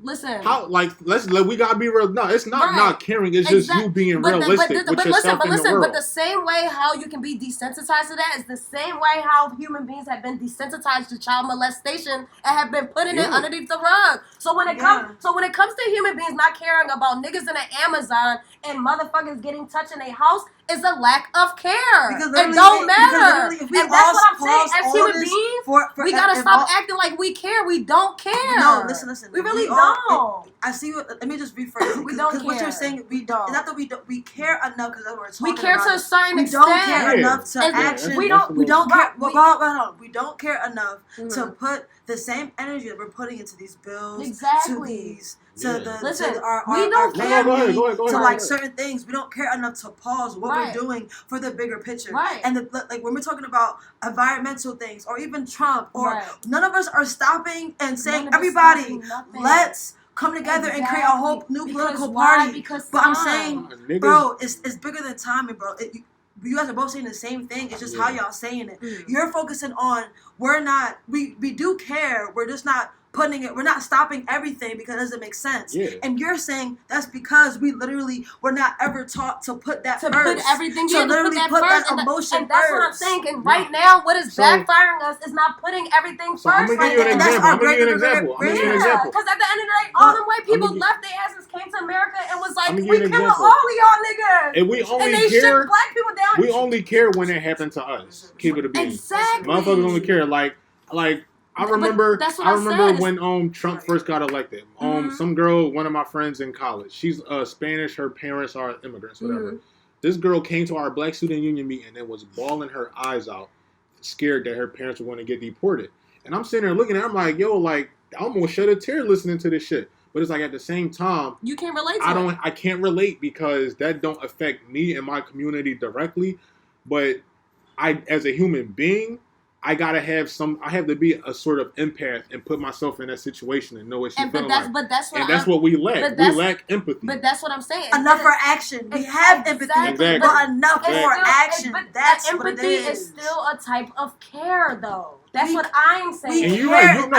Listen. We gotta be real. No, it's not caring. It's just you being realistic with yourself in the world. But the same way how you can be desensitized to that is the same way how human beings have been desensitized to child molestation and have been putting it underneath the rug. So when it comes to human beings not caring about niggas in the Amazon and motherfuckers getting touched in a house, is a lack of care. It don't matter. And that's what I'm saying. As human beings, we gotta stop acting like we care. We don't care. No, listen. We really don't. I see what. Let me just rephrase it. We don't care. Because what you're saying, we don't. It's not that we care enough because we're talking we care about to a certain extent. We don't care enough to action. We don't care. We don't care enough to put the same energy that we're putting into these bills, to these. To our family, to like certain things. We don't care enough to pause what we're doing for the bigger picture. Right. And like when we're talking about environmental things or even Trump, or none of us are stopping and saying, everybody, let's come together and create a whole new political party. But I'm saying, bro, it's bigger than timing, bro. You guys are both saying the same thing. It's just how y'all saying it. You're focusing on we do care. We're just not putting it. We're not stopping everything because it doesn't make sense. Yeah. And you're saying that's because we literally were not ever taught to put that first. Put everything. To literally put that emotion and that's what I'm saying. And right now, what is backfiring us is not putting everything first. I'm gonna give you an example. Because at the end of the day, all the white people left their asses, came to America, and was like, we killing all of y'all niggas. And we only shipped black people down. We only care when it happened to us. Keep it a beat. Exactly. Motherfuckers only care. Like. I remember when Trump first got elected. Some girl, one of my friends in college, she's Spanish. Her parents are immigrants, whatever. This girl came to our Black Student Union meeting and was bawling her eyes out, scared that her parents were going to get deported. And I'm sitting there looking at her, I'm like, yo, like, I almost shed a tear listening to this shit. But it's like at the same time, you can't relate to it. I can't relate because that don't affect me and my community directly. But I, as a human being, I have to be a sort of empath and put myself in that situation and know what she's feeling like. That's what we lack. We lack empathy. But that's what I'm saying. Enough for action. We have empathy, but enough for action. That's what it is. Empathy is still a type of care, though. That's what I'm saying. And you're right. You're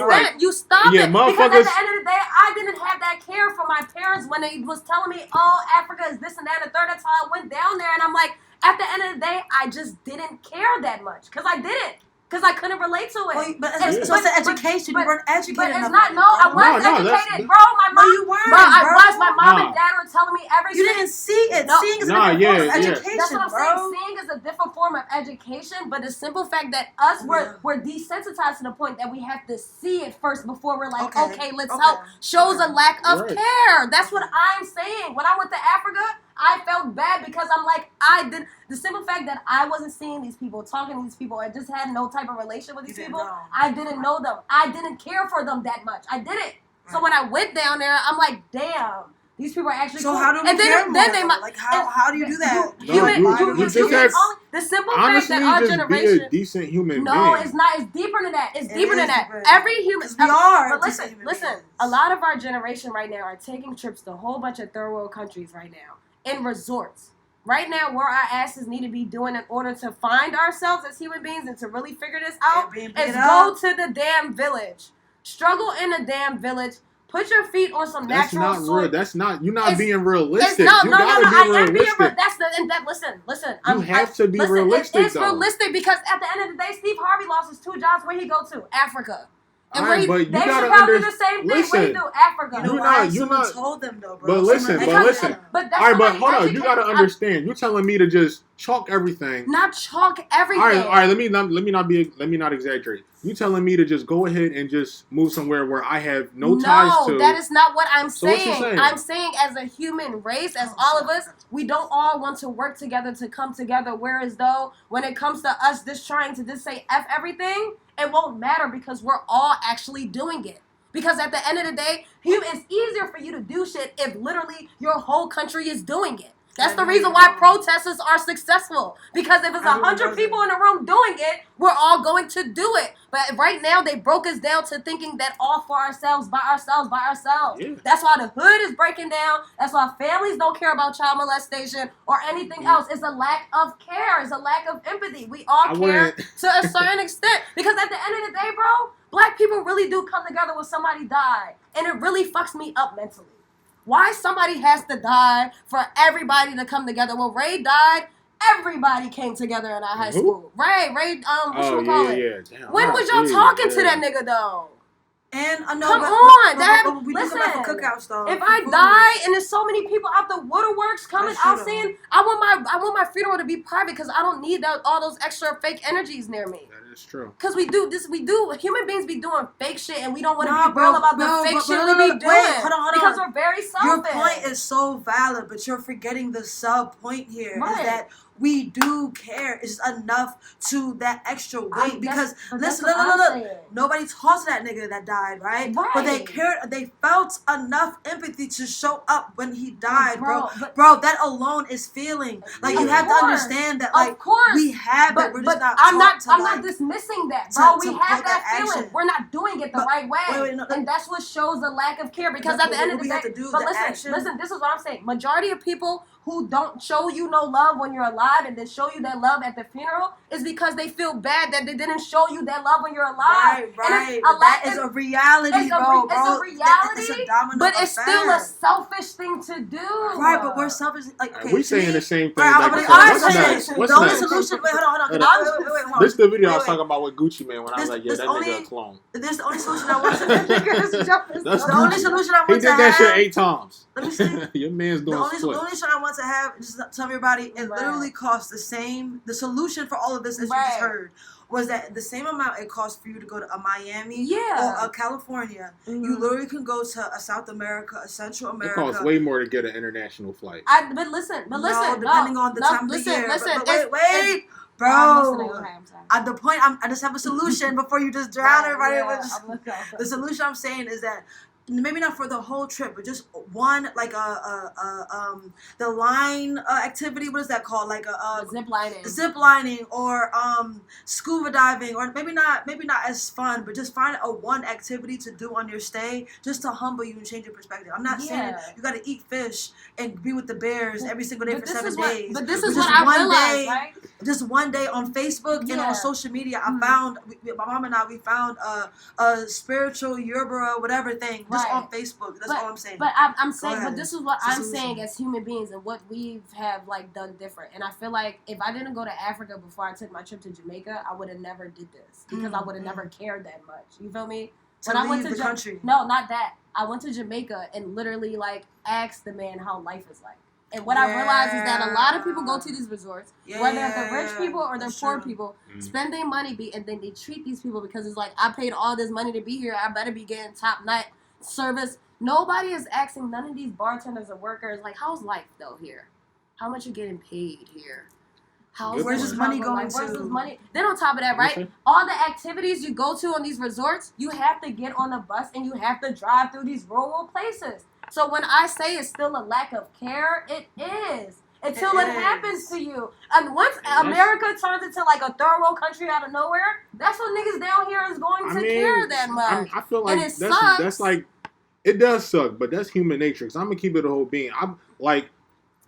right. You stop it. Because at the end of the day, I didn't have that care for my parents when they was telling me, oh, Africa is this and that and the third. That's how I went down there. And I'm like, at the end of the day, I just didn't care that much. Because I didn't. Because I couldn't relate to it. Well, it's the education. You weren't educated enough. But it's not. No, I was educated, bro. My mom. You weren't. Bro, I was. My mom and dad were telling me everything. You didn't see it. Seeing is a different form of education, That's what I'm saying. Seeing is a different form of education, but the simple fact that we're desensitized to the point that we have to see it first before we're like, okay, let's help, shows a lack of care. That's what I'm saying. When I went to Africa, I felt bad because I'm like, the simple fact that I wasn't seeing these people, talking to these people, I just had no type of relation with these people. I didn't know them. I didn't care for them that much. I didn't. So when I went down there, I'm like, damn. These people are actually so cool. how do we care more? Like how do you do that? The simple fact that our generation be a decent human no, being. it's not. It's deeper than that. It's deeper than that. Every human. We are. But listen. A lot of our generation right now are taking trips to a whole bunch of third world countries right now in resorts. Right now, where our asses need to be doing in order to find ourselves as human beings and to really figure this out is go to the damn village. Struggle in a damn village. Put your feet on some natural soil. That's not. You're not being realistic. No. Be I am being realistic. Listen. You have to be realistic. It's realistic because at the end of the day, Steve Harvey lost his 2 jobs. Where'd he go to? Africa. And right, Dave Chappelle do the same thing. What he do? Africa. You're not told them though, bro. But listen. All right, hold on. You gotta understand. You're telling me to just chalk everything. Not chalk everything. All right. Let me not exaggerate. You telling me to just go ahead and just move somewhere where I have no ties to? No, that is not what I'm saying. What you saying. I'm saying as a human race, as all of us, we don't all want to work together to come together. Whereas though, when it comes to us just trying to just say F everything, it won't matter because we're all actually doing it. Because at the end of the day, it's easier for you to do shit if literally your whole country is doing it. That's the reason why protesters are successful. Because if it's 100 people in a room doing it, we're all going to do it. But right now, they broke us down to thinking that all for ourselves, by ourselves. Yeah. That's why the hood is breaking down. That's why families don't care about child molestation or anything else. It's a lack of care. It's a lack of empathy. We all care to a certain extent. Because at the end of the day, bro, black people really do come together when somebody died. And it really fucks me up mentally. Why somebody has to die for everybody to come together? Well, Ray died. Everybody came together in our high school. Ray, Damn, when was y'all talking to that nigga though? And I know, come on, listen. Cookouts, though. If I die and there's so many people out the waterworks coming out saying, I want my funeral to be private because I don't need all those extra fake energies near me. That is true. Because human beings be doing fake shit and we don't want to be real about the fake shit we be doing. Hold on. Because we're very selfish. Your point is so valid, but you're forgetting the sub point here is that we do care. It's enough to that extra weight because listen, nobody talked to that nigga that died, right? But they cared. They felt enough empathy to show up when he died, bro. That alone is feeling. Like you have to understand that, like we have it. We're just not. I'm not dismissing that, bro. We have that feeling. We're not doing it the right way, and that's what shows the lack of care. Because at the end of the day, listen. This is what I'm saying. Majority of people who don't show you no love when you're alive and then show you that love at the funeral is because they feel bad that they didn't show you that love when you're alive. Right. That is a reality, bro. It's a reality, but it's still a selfish thing to do. Right, but we're selfish. Like, okay, we saying the same thing. What's the only solution? Wait, hold on. This is the video I was talking about with Gucci Man when I was like, yeah, that nigga a clone. This is the only solution I want to have. The only solution I want to have. He did that shit 8 times. Let me see. Your man's doing splits. The only solution I want to have, just tell everybody, it literally costs the same. The solution for all of this, as you just heard, was that the same amount it costs for you to go to a Miami or a California. Mm-hmm. You literally can go to a South America, a Central America. It costs way more to get an international flight. But listen, depending on the time of the year. But wait. Bro, at the point, I just have a solution before you just drown everybody. The solution I'm saying is that maybe not for the whole trip, but just one, like the line activity. What is that called? Like zip lining, or scuba diving, or maybe not as fun, but just find one activity to do on your stay, just to humble you and change your perspective. I'm not saying you got to eat fish and be with the bears every single day for 7 days. But this is what I realized, right? Just one day on Facebook and on social media, I found my mom and we found a spiritual Yoruba whatever thing. Just on Facebook. That's all I'm saying. But I'm saying, but this is what I'm saying as human beings and what we have like done different. And I feel like if I didn't go to Africa before I took my trip to Jamaica, I would have never did this because I would have never cared that much. You feel me? When I went to the country. No, not that. I went to Jamaica and literally like asked the man how life is like. And what I realized is that a lot of people go to these resorts, whether they're rich people or they're poor people, spend their money and then they treat these people because it's like, I paid all this money to be here. I better be getting top night service. Nobody is asking none of these bartenders or workers, like, how's life though here? how much you getting paid here? Where's this money going to? Where's this money? Then on top of that, right? All the activities you go to on these resorts, you have to get on a bus and you have to drive through these rural places. So when I say it's still a lack of care, it is. Until it happens to you. And once America turns into like a third world country out of nowhere, that's what niggas down here is going to care that much. I feel like that's like, it does suck, but that's human nature. Because I'm going to keep it a whole being.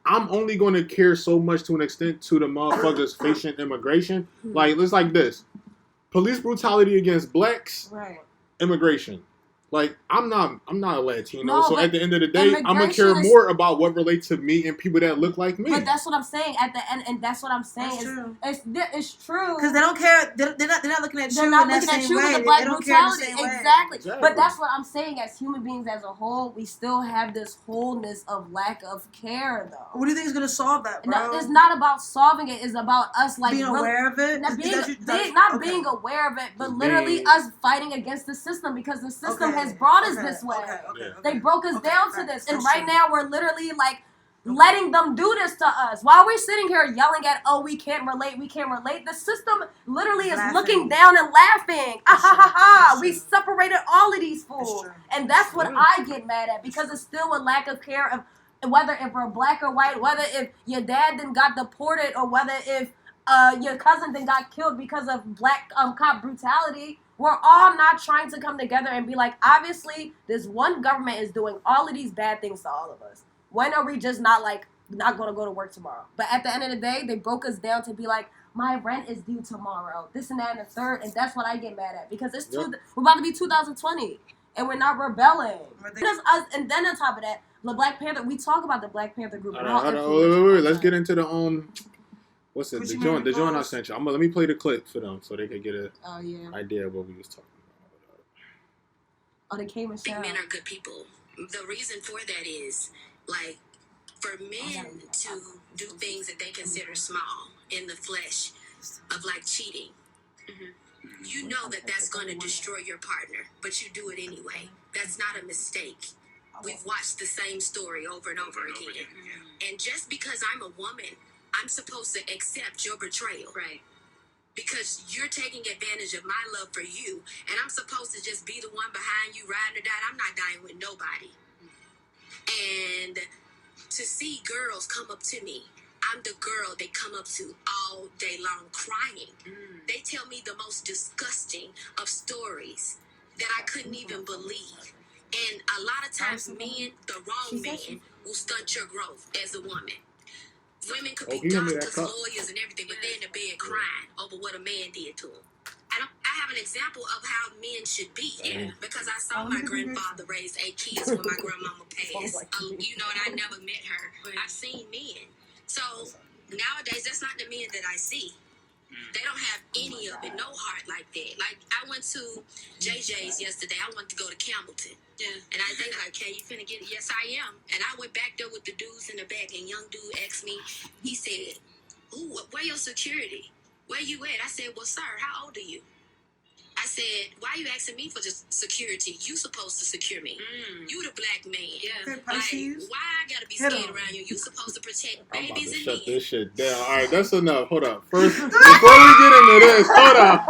I'm only going to care so much to an extent to the motherfuckers facing immigration. Like, it's like this. Police brutality against blacks, right? Immigration. Like, I'm not a Latino, so at the end of the day, I'm going to care more about what relates to me and people that look like me. But that's what I'm saying at the end, and that's what I'm saying. It's true. Because they don't care. They're not looking at you in that same way. With the black brutality. Exactly. But that's what I'm saying. As human beings as a whole, we still have this wholeness of lack of care, though. What do you think is going to solve that, bro? No, it's not about solving it. It's about us, like, being aware of it? Being aware of it, but literally us fighting against the system, because the system has brought us this way. They broke us down to this. And right now we're literally like letting them do this to us. While we're sitting here yelling at, oh, we can't relate. The system literally is looking down and laughing. Ah, ha, ha, ha. We separated all of these fools. And that's what I get mad at, because it's still a lack of care of whether if we're black or white, whether if your dad then got deported, or whether if your cousin then got killed because of black cop brutality. We're all not trying to come together and be like, obviously, this one government is doing all of these bad things to all of us. When are we just not going to go to work tomorrow? But at the end of the day, they broke us down to be like, my rent is due tomorrow, this and that and the third, and that's what I get mad at, because we're about to be 2020, and we're not rebelling. And then on top of that, the Black Panther, we talk about the Black Panther group. Wait, let's get into the what's it? The joint I sent you. Let me play the clip for them so they can get an idea of what we was talking about. Oh, they came and shouted. Men are good people. The reason for that is, like, for men to do things that they consider small in the flesh of, like, cheating. Mm-hmm. You know that that's going to destroy your partner, but you do it anyway. That's not a mistake. We've watched the same story over and over again. And just because I'm a woman, I'm supposed to accept your betrayal. Right. Because you're taking advantage of my love for you, and I'm supposed to just be the one behind you riding or dying. I'm not dying with nobody. And to see girls come up to me, I'm the girl they come up to all day long crying. They tell me the most disgusting of stories that I couldn't even believe. And a lot of times men, the wrong man, will stunt your growth as a woman. Women could be doctors, lawyers, and everything, but they're in the bed crying over what a man did to them. I have an example of how men should be, because I saw my grandfather raise 8 kids when my grandmama passed. You know, and I never met her. I've seen men. So nowadays, that's not the men that I see. They don't have any of it, no heart like that. Like, I went to JJ's yesterday. I wanted to go to Campbellton. Yeah. And I think, like, hey, you finna get it? Yes, I am. And I went back there with the dudes in the back, and young dude asked me, he said, ooh, where your security? Where you at? I said, well, sir, how old are you? I said, why are you asking me for just security? You supposed to secure me. You the black man. Yeah. Like, why I gotta be scared around you? You supposed to protect babies and men. Shut this shit down. All right, that's enough. Hold up. First, before we get into this, hold up.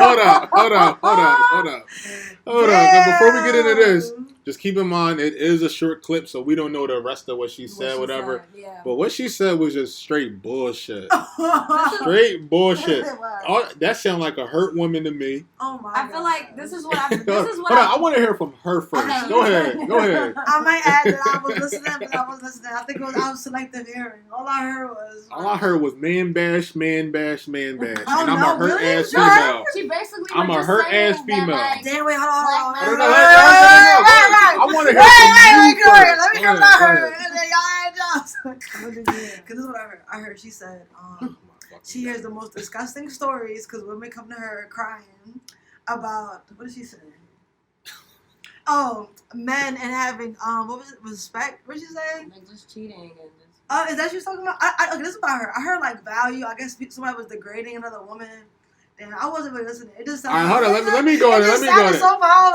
Now, before we get into this, just keep in mind it is a short clip, so we don't know the rest of what she said, whatever. Yeah. But what she said was just straight bullshit. Straight bullshit. That sounded like a hurt woman to me. Oh my God. I feel like this is what I want to hear from her first. Okay. Go ahead. I might add that I was listening. I think I was selective hearing. All I heard was man bash. And I'm a hurt ass female. She basically I'm a hurt ass female. Damn, wait, hold on. I want to hear Let me come to her. Because this is what I heard. I heard she said she hears the most disgusting stories because women come to her crying about, what did she say? Oh, men and having, what was it, respect? What did she say? Like just cheating and just... is that what she was talking about? Okay, this is what I heard. I heard like value. I guess somebody was degrading another woman. And I wasn't really listening. It just sounded. Hold on, let me go.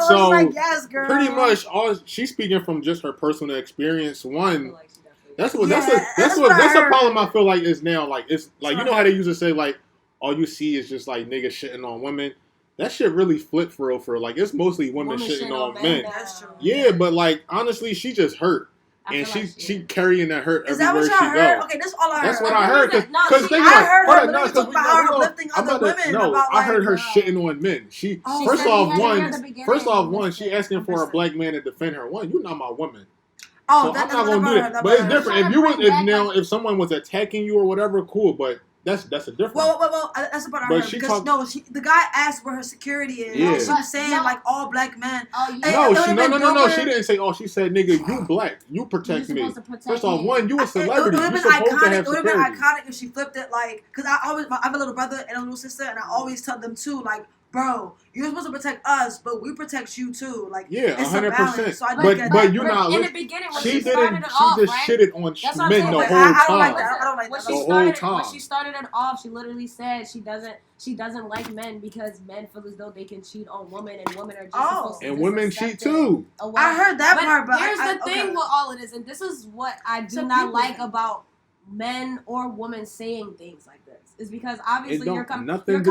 So like, yes, girl. Pretty much, all she's speaking from just her personal experience. One, That's a problem I feel like is now. Like it's like, you know how they used to say like all you see is just like niggas shitting on women. That shit really flipped for real. Like it's mostly women shitting on men. That's true. Yeah, but like honestly, she just hurt. And she carrying that hurt everywhere she heard? go. Okay, that's all I heard. That's what I heard. Because I heard her literally talk about her uplifting other women. No, I heard her shitting on men. First off, one, she asking for a black man to defend her. One, you're not my woman. Oh, so I'm not gonna do that. But it's different. If someone was attacking you or whatever, cool. But that's a different. Well, that's the part I heard. Because the guy asked where her security is. Yeah. She was saying like all black men. No. She didn't say. Oh, she said, "Nigga, you black, you protect me." First off, one, you a celebrity. You supposed to have security. It would have been iconic if she flipped it, like, because I have a little brother and a little sister, and I always tell them too, like, bro, you're supposed to protect us, but we protect you too. Like, yeah, 100%. So but you're not. In the beginning, when she started didn't. it off, she just shitted on men the whole time. I don't like that. When she started it off, she literally said she doesn't like men because men feel as though they can cheat on women and women are just supposed to. And women cheat too. I heard that part, but here's the thing with all of this, and this is what I do not like about men or women saying things like this. Is because obviously you're coming from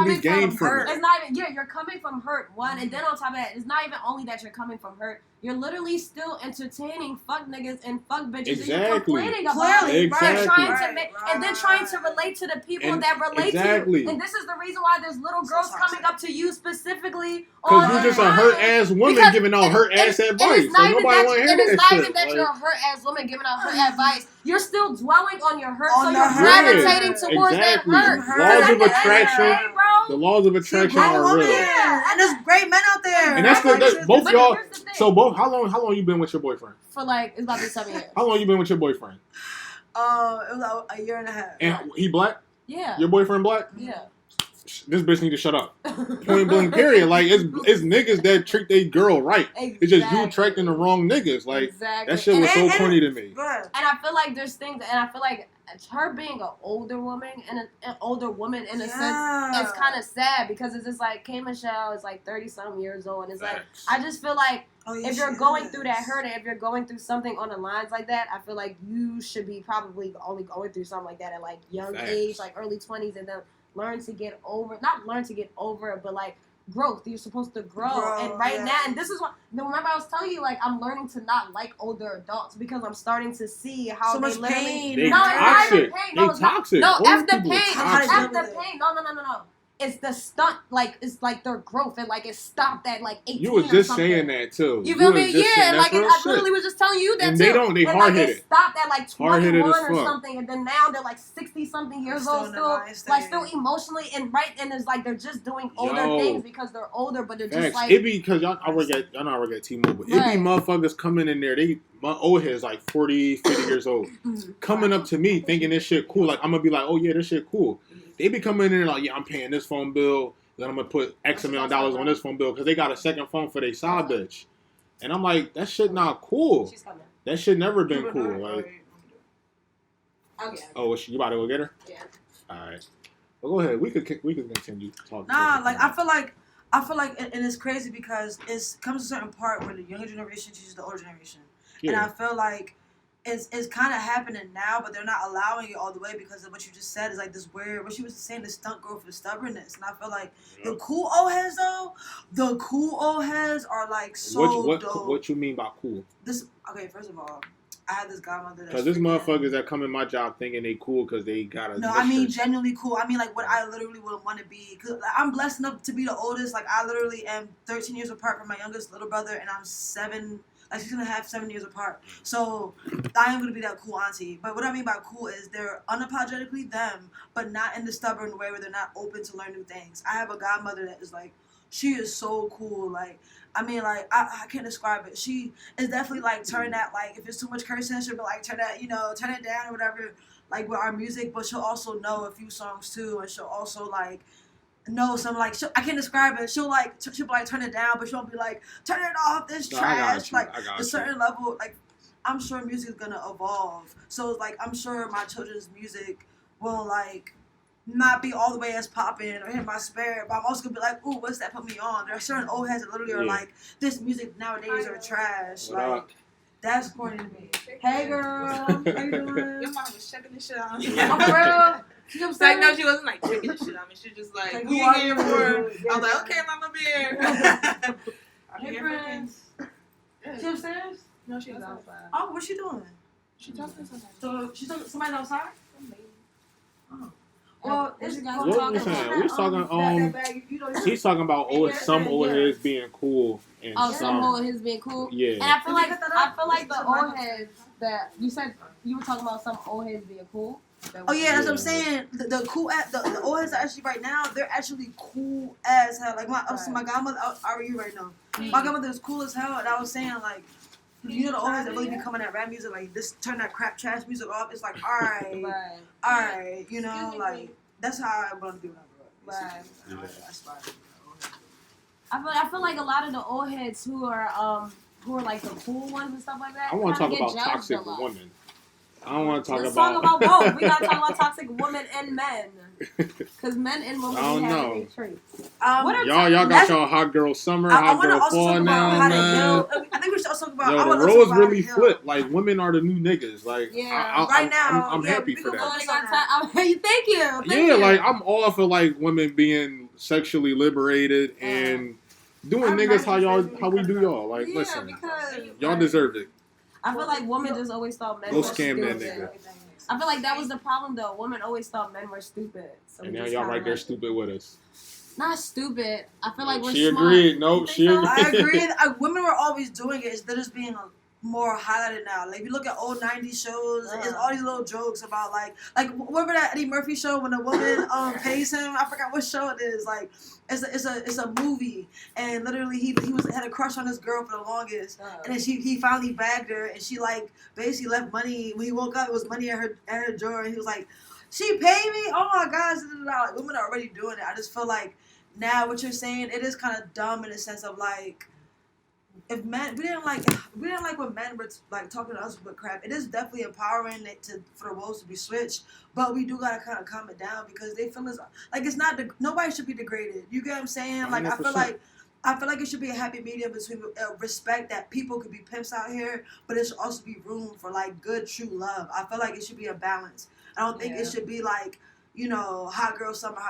hurt. It's not even you're coming from hurt, one, and then on top of that, it's not even only that you're coming from hurt. You're literally still entertaining fuck niggas and fuck bitches, and you're complaining about it, and then trying to relate to the people that relate to you. And this is the reason why there's little girls coming up to you specifically because you're just a hurt ass woman giving out hurt ass advice. Nobody want to hear that shit. It's not even that you're a hurt ass woman giving out hurt advice. You're still dwelling on your hurt, so you're gravitating towards that hurt. Laws of attraction. The laws of attraction are real. And there's great men out there. And that's both y'all. So both, how long you been with your boyfriend? For like, it's about to be 7 years. How long you been with your boyfriend? It was a year and a half. And he black? Yeah. Your boyfriend black? Yeah. This bitch need to shut up. Point blank period. Like it's niggas that treat their girl right. Exactly. It's just you attracting the wrong niggas. Like that shit was so corny to me. And I feel like there's things, and I feel like her being an older woman and an older woman in a sense, it's kind of sad because it's just like K Michelle is like 30-something years old, and it's like I just feel like if you're going through that hurt, and if you're going through something on the lines like that, I feel like you should be probably only going through something like that at like young age, like early 20s, and then not learn to get over it, but like growth. You're supposed to grow. And now, and this is what, remember I was telling you, like, I'm learning to not like older adults because I'm starting to see how so much pain. They toxic. No, they toxic. No, F the pain. F the pain. No. It's the stunt, like, it's like their growth, and like it stopped at like 18. You was just saying that too. You feel me? Yeah, like I literally was just telling you that and too. They hard headed. It stopped at like 21 or something, and then now they're like 60-something years old, still emotionally and it's like they're just doing older things because they're older, but they're just like it be because y'all work at T-Mobile. It be motherfuckers coming in there. My old head's like 40, 50 years old, coming up to me thinking this shit cool. Like I'm gonna be like, oh yeah, this shit cool. They be coming in there like, yeah, I'm paying this phone bill. Then I'm going to put X amount of dollars on this phone bill because they got a second phone for their side bitch. And I'm like, that shit not cool. That shit never been cool. Like, oh, you about to go get her? Yeah. All right. Well, go ahead. We could continue talking. Nah, like I feel like, and it's crazy because it comes to a certain part where the younger generation teaches the older generation. Yeah. And I feel like it's kind of happening now, but they're not allowing it all the way because of what you just said is like this weird, what she was saying, the stunt girl for the stubbornness. And I feel like the cool old heads are like so dope. What you mean by cool? Okay, first of all, I had this godmother because there's motherfuckers that come in my job thinking they cool because they got a No, I mean genuinely cool. I mean like what I literally would want to be. Cause I'm blessed enough to be the oldest. Like I literally am 13 years apart from my youngest little brother, and I'm 7. Like she's gonna have 7 years apart. So I am gonna be that cool auntie. But what I mean by cool is they're unapologetically them, but not in the stubborn way where they're not open to learn new things. I have a godmother that is like, she is so cool. Like, I mean, like, I can't describe it. She is definitely like turn that, like, if it's too much cursing, she'll be like, turn it down or whatever, like with our music. But she'll also know a few songs too, and she'll also like know some like I can't describe it. She'll be like turn it down, but she'll be like turn it off. This trash. Like a certain level. Like I'm sure music is gonna evolve. So like I'm sure my children's music will like not be all the way as popping or hit my spirit, but I'm also gonna be like, ooh, what's that put me on? There are certain old heads that literally are like, this music nowadays are trash. Like That's corny to me. Hey girl, how you doing? Your mom was checking this shit out. I'm for real. You know what I'm saying? No, she wasn't like checking this shit out. I mean, she was just like, who you here for? I was like, okay, Mama Bear. Hey friends. She upstairs? No, she's outside. Oh, what's she doing? She talking to somebody. So she's talking somebody's outside? Oh. Well, What it's you guys What talking we saying? about. We talking he's talking about some old heads being cool and Some old heads being cool. Yeah. And I feel like the old heads that you said you were talking about some old heads being cool. Oh yeah, that's what I'm saying. The cool the old heads are actually right now. They're actually cool as hell. Like my godmother, how are you right now? My godmother is cool as hell, and I was saying like, you know the old heads that really be coming at rap music, like this turn that crap trash music off. It's like all right, you know, like that's how I want to do it. Right. Yeah. I feel like a lot of the old heads who are like the cool ones and stuff like that. I want to talk kinda about get judged toxic a lot. women. I don't want to talk Let's about. talk about both. We gotta talk about toxic women and men, because men and women I don't have know. these traits. Y'all got y'all hot girl summer, hot girl fall now, man. I think we should also talk about. Yo, the roles really flipped. Like women are the new niggas. Like right now, I'm happy for that. Thank you. Yeah, like I'm all for like women being sexually liberated and doing niggas how we do y'all. Like listen, y'all deserve it. I feel like women just always thought men Go were scam stupid. that nigga. I feel like that was the problem though. Women always thought men were stupid. So And now y'all right there stupid with us. Not stupid. I feel like we're she smart. agreed. No, she agreed. I agree. Women were always doing it. They're just being more highlighted now. Like if you look at old '90s shows, it's all these little jokes about like remember that Eddie Murphy show when the woman pays him? I forgot what show it is. Like it's a movie, and literally he had a crush on this girl for the longest, and then he finally bagged her, and she like basically left money when he woke up. It was money at her drawer, and he was like, "She paid me? Oh my gosh!" Like women are already doing it. I just feel like now what you're saying, it is kind of dumb in the sense of like. If men, we didn't like when men were like talking to us with crap. It is definitely empowering for the roles to be switched, but we do gotta kind of calm it down because they feel it's not nobody should be degraded. You get what I'm saying? Like 100%. I feel like it should be a happy medium between respect that people could be pimps out here, but it should also be room for like good true love. I feel like it should be a balance. I don't think it should be like. You know, hot girl summer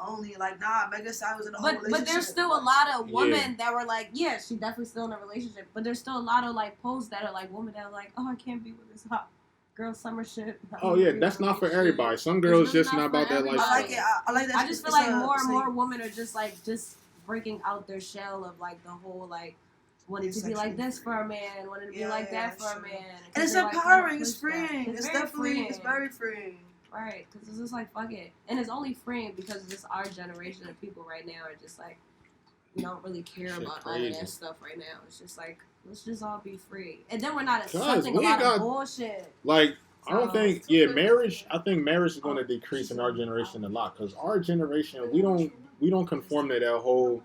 only. Like, nah, Megan Thee Stallion was in a whole relationship. But there's still a lot of women that were like, yeah, she's definitely still in a relationship. But there's still a lot of like posts that are like women that are like, oh, I can't be with this hot girl summer shit. Oh yeah, that's not for everybody. Some girls really just not about that life. I like it. I like that. I just feel like more and more women are just breaking out their shell of like the whole like wanting to be like this for a man, wanting to be like that for a man. And it's empowering. It's freeing. It's definitely it's very freeing. Right, because it's just like, fuck it. And it's only freeing because it's our generation of people right now are just like, we don't really care about all of that stuff right now. It's just like, let's just all be free. And then we're not accepting a lot of bullshit. Like, I don't think, marriage, I think marriage is going to decrease in our generation a lot because our generation, we don't conform to that whole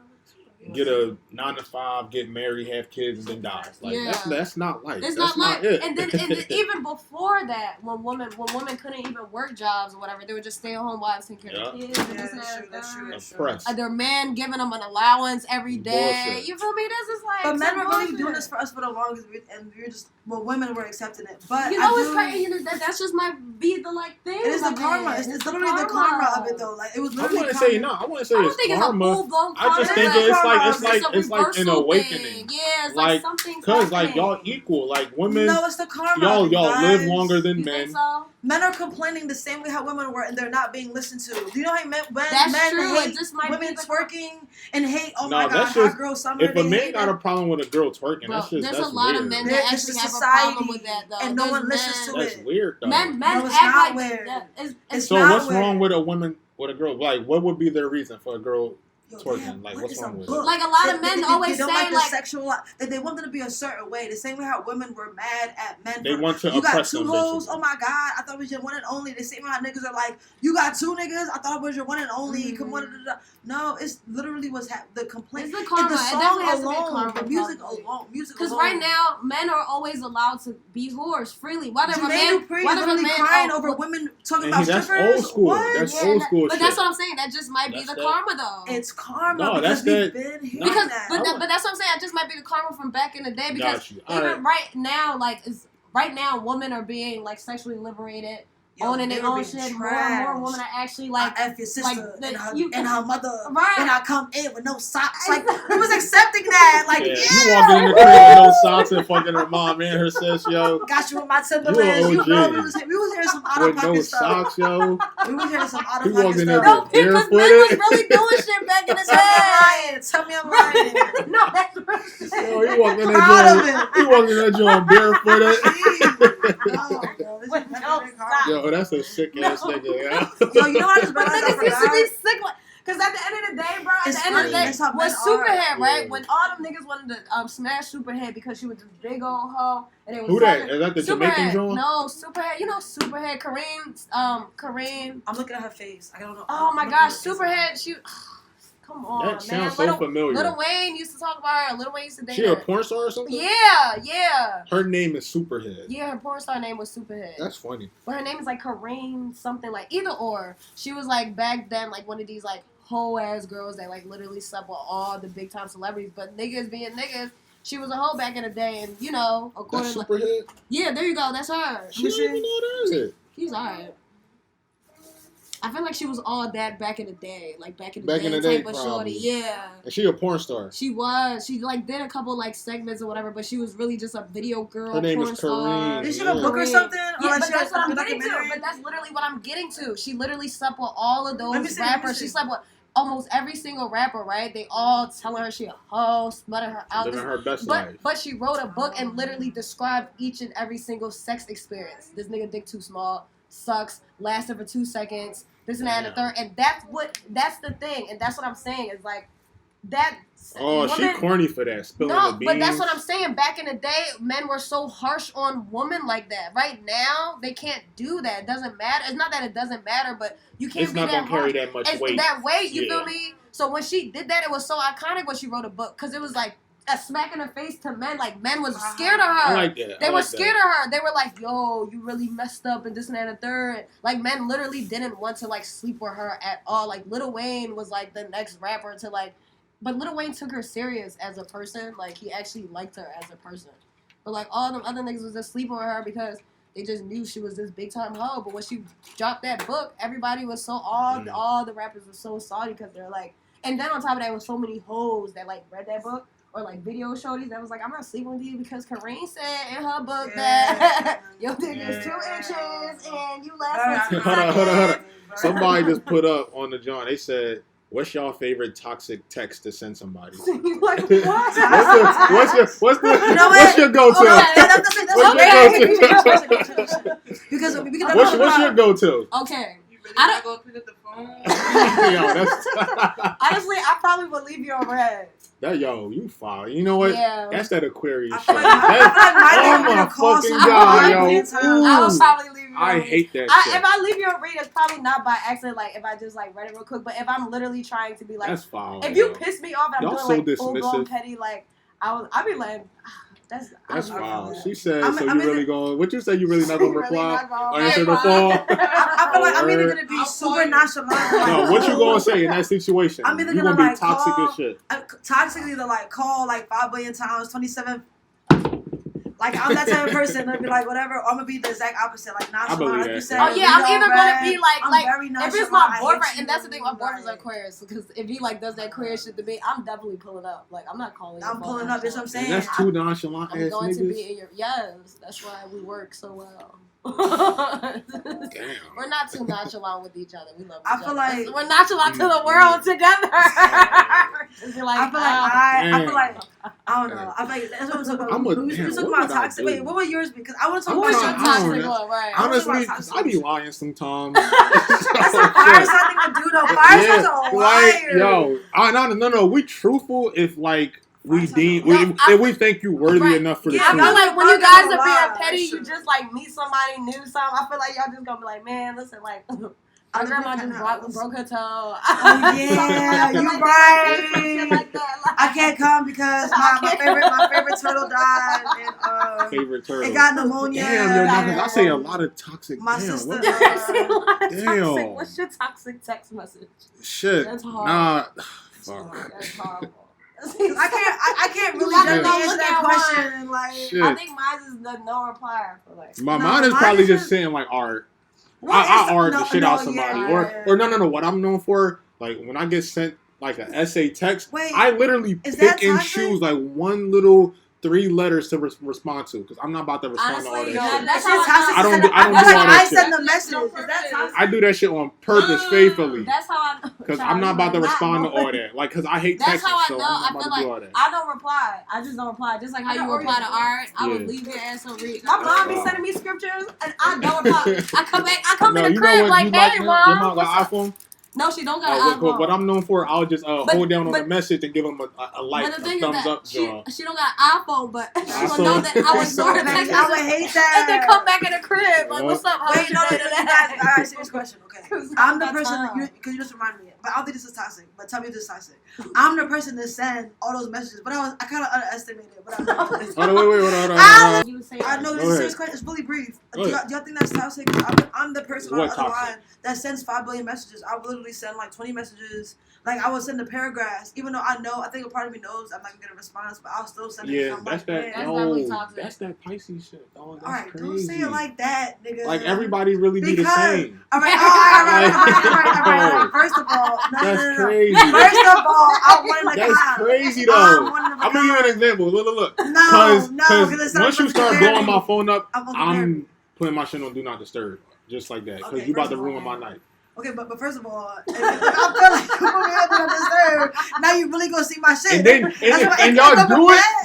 get a 9-to-5, get married, have kids, and then die. Like that's not life. It's that's not it. And then even before that, when women couldn't even work jobs or whatever, they were just stay-at-home wives taking care of kids. That's true. Their man giving them an allowance every day. Bullshit. You feel me? This is like. But men were really doing this for us for the longest, and we're just women were accepting it. But it's crazy. That's just might be the thing. It is the karma. It's literally the karma of it though. Like it was literally. I wouldn't say it's karma. I just think it's like an awakening. Yeah, it's like something. Cause like y'all equal. Like women. No, it's the karma. Y'all live longer than men. Think so? Men are complaining the same way how women were, and they're not being listened to. Do you know how men hate women twerking and hate? Oh my god, hot girl summer. If a man got a problem with a girl twerking, that's just there's a lot of men that actually have a problem with that though, and no one listens to it. That's weird though. Men act like weird. So what's wrong with a woman with a girl? Like, what would be their reason for a girl? Twerking, like what's wrong with it? Like a lot of men always they don't say like sexual, that they want them to be a certain way. The same way how women were mad at men. They want to you got oppress two them. hoes. Oh my god, I thought it was your one and only. The same way how niggas are like, you got two niggas. I thought it was your one and only. Come on, no, it's literally what's the complaint. It's the karma. The song alone, the music alone, Because right now, men are always allowed to be whores freely. Whatever man, crying over women talking about strippers. That's old school. That's old school. But that's what I'm saying. That just might be the karma, though. It's karma. No, because that's Because but that's what I'm saying. It just might be the karma from back in the day. Because even right now, like women are being like sexually liberated. Owning their own shit. More and more women are actually like. I F your sister like, and her mother. Right. When I come in with no socks. Like, we was accepting that. Like, you walking in the crib with no socks and fucking her mom and her sis, yo. Got you with my Timberlands. You know, we was hearing some out of pocket stuff. With no socks, yo. We was hearing some out of pocket stuff. No, because men was really doing shit back in the day. Tell me I'm lying. No, that's right. Yo, he walking in that joint barefooted. Yo, that's a sick ass nigga, yo, you know what I just realized? Niggas used to be sick. Because at the end of the day, bro, at the end of the day, was Superhead, right? When all them niggas wanted to smash Superhead because she was this big old hoe. And it was who that? Is that the Jamaican joint? No, Superhead. You know Superhead. Kareem. I'm looking at her face. I don't know. Oh my gosh, Superhead. She... Come on, that sounds so familiar. Lil Wayne used to talk about her. Lil Wayne used to date her. She a porn star or something? Yeah. Her name is Superhead. Yeah, her porn star name was Superhead. That's funny. But her name is like Kareem something, like either or. She was like back then like one of these like hoe ass girls that like literally slept with all the big time celebrities. But niggas being niggas, she was a hoe back in the day, and you know, according to Superhead. Yeah, there you go. That's her. She don't even know that is it. She's alright. I feel like she was all that back in the day, like back in the day, type of shorty. Yeah. And she a porn star. She was. She like did a couple like segments or whatever, but she was really just a video girl. Her name porn is star. Kareem. Did she have a book or something? Yeah, but that's what I'm getting to. But that's literally what I'm getting to. She literally slept with all of those rappers. She slept with almost every single rapper, right? They all telling her she a hoe, smutting her out. Living her best life. But she wrote a book and literally described each and every single sex experience. This nigga dick too small, sucks, lasted for 2 seconds. This and that and the third, and that's the thing, and that's what I'm saying is like that. Oh, she corny for that. Spilling the beans. But that's what I'm saying. Back in the day, men were so harsh on women like that. Right now, they can't do that. It doesn't matter. It's not that it doesn't matter, but you can't. It's not gonna carry that much weight. That weight, you feel me? So when she did that, it was so iconic when she wrote a book because it was like a smack in the face to men. Like men was scared of her. I like that. They were scared of her. They were like, "Yo, you really messed up," and this and that and the third. Like men literally didn't want to like sleep with her at all. Like Lil Wayne was like the next rapper to like, but Lil Wayne took her serious as a person. Like he actually liked her as a person. But like all them other niggas was just sleeping with her because they just knew she was this big time hoe. But when she dropped that book, everybody was so all the rappers were so salty because they're like, and then on top of that was so many hoes that like read that book. Or like video shorties that was like, I'm not sleeping with you because Kareem said in her book that your dick is 2 inches and you last for 2 seconds. Hold on. Somebody just put up on the joint. They said, "What's your favorite toxic text to send somebody?" Like, what? What's your go-to? What's your go-to? Okay. I don't go pick up the phone. Honestly, I probably would leave you on red. You foul. You know what? Yeah. That's that Aquarius shit. Oh my fucking god, yo. I would probably leave you on I hate that shit. If I leave you on read, it's probably not by accident, like if I just like read it real quick. But if I'm literally trying to be like, that's foul. If you piss me off and I'm Y'all doing so like full-blown petty, like I'll be like, that's foul. She said, so you really going, what you say, you really not going to reply? Or answer the phone? I feel like I'm either going to be super nonchalant. No, what you going to say in that situation? I'm either going to be toxic as shit. Toxically to like call like 5 billion times, 27. Like I'm that type of person to be like whatever. Or I'm gonna be the exact opposite, like nonchalant, like you said. Oh yeah, I'm either gonna be like if it's my boyfriend, and that's the thing, my boyfriend's Aquarius, because if he like does that Aquarius shit to me, I'm definitely pulling up. Like I'm not calling. I'm pulling up. That's what I'm saying. And that's too nonchalant. I'm going to be in your that's why we work so well. Damn. We're not too nonchalant with each other. We love each other. I feel like we're nonchalant to the world together. I feel like I don't know. I feel like that's what I'm talking about. You talking about toxic. Wait, what would yours be? Because I want to talk about your toxic one, right? Honestly, I be lying sometimes. That's a fire thing to do though. Fire signs are liars. No. We truthful if like. We if we think you worthy enough for the truth. I feel like when you guys are being petty, you just like meet somebody new, something. I feel like y'all just gonna be like, man, listen, like, My grandma just broke her toe. Oh yeah, you right. Like that. I can't come because my favorite turtle died and favorite turtle. it got pneumonia. Damn, yo, I say a lot of toxic. My damn, sister. what? Damn. What's your toxic text message? Shit. That's hard. Nah. Fuck. That's horrible. I can't really answer that question. Like, shit. I think mine is the no reply. I feel like. Mine is probably just saying like art. I art the shit out somebody, or no. What I'm known for, like when I get sent like an essay text, I literally pick and choose like one little 3 letters to respond to because I'm not about to respond to all that shit. That's how I don't do all that shit. I send the message. I do that shit on purpose, faithfully. That's how I know. Because I'm not about to respond to all that. Like, because I hate texting, so I'm not about to do all that. I don't reply. I just don't reply. Just like how you reply to art, I would leave your ass on read. My mom be sending me scriptures, and I don't reply. I come in the crib like, hey, mom. Your mom got iPhone? No, she don't got an iPhone. What I'm known for, I'll just hold down on the message and give them a like, a thumbs up. She don't got an iPhone, but she will know that I would ignore her text. I would hate that. And then come back in the crib. Like, what's up? Wait, no. Alright, serious question. Okay. I'm the person, because you just reminded me, but I don't think this is toxic, but tell me if this is toxic. I'm the person that send all those messages, but I kind of underestimated it. But wait, hold on. I know this is a serious question. It's really brief. Do y'all think that's toxic? I'm the person on the other line that sends 5 billion messages. I would literally send like 20 messages. Like I would send the paragraphs, even though I think a part of me knows I'm not gonna get a response, but I'll still send it. Yeah, that's that. That's that Pisces shit. Oh, that's alright, crazy. Don't say it like that, nigga. Like everybody really be the same. Alright. First of all, that's crazy. First of all, I want to. That's crazy though. I'm gonna give you an example. Look. No, because once you start blowing my phone up, I'm putting my shit on Do Not Disturb, just like that, because you about to ruin my night. Okay, but first of all, I feel like you put me up on Disturb. Now you really gonna see my shit. And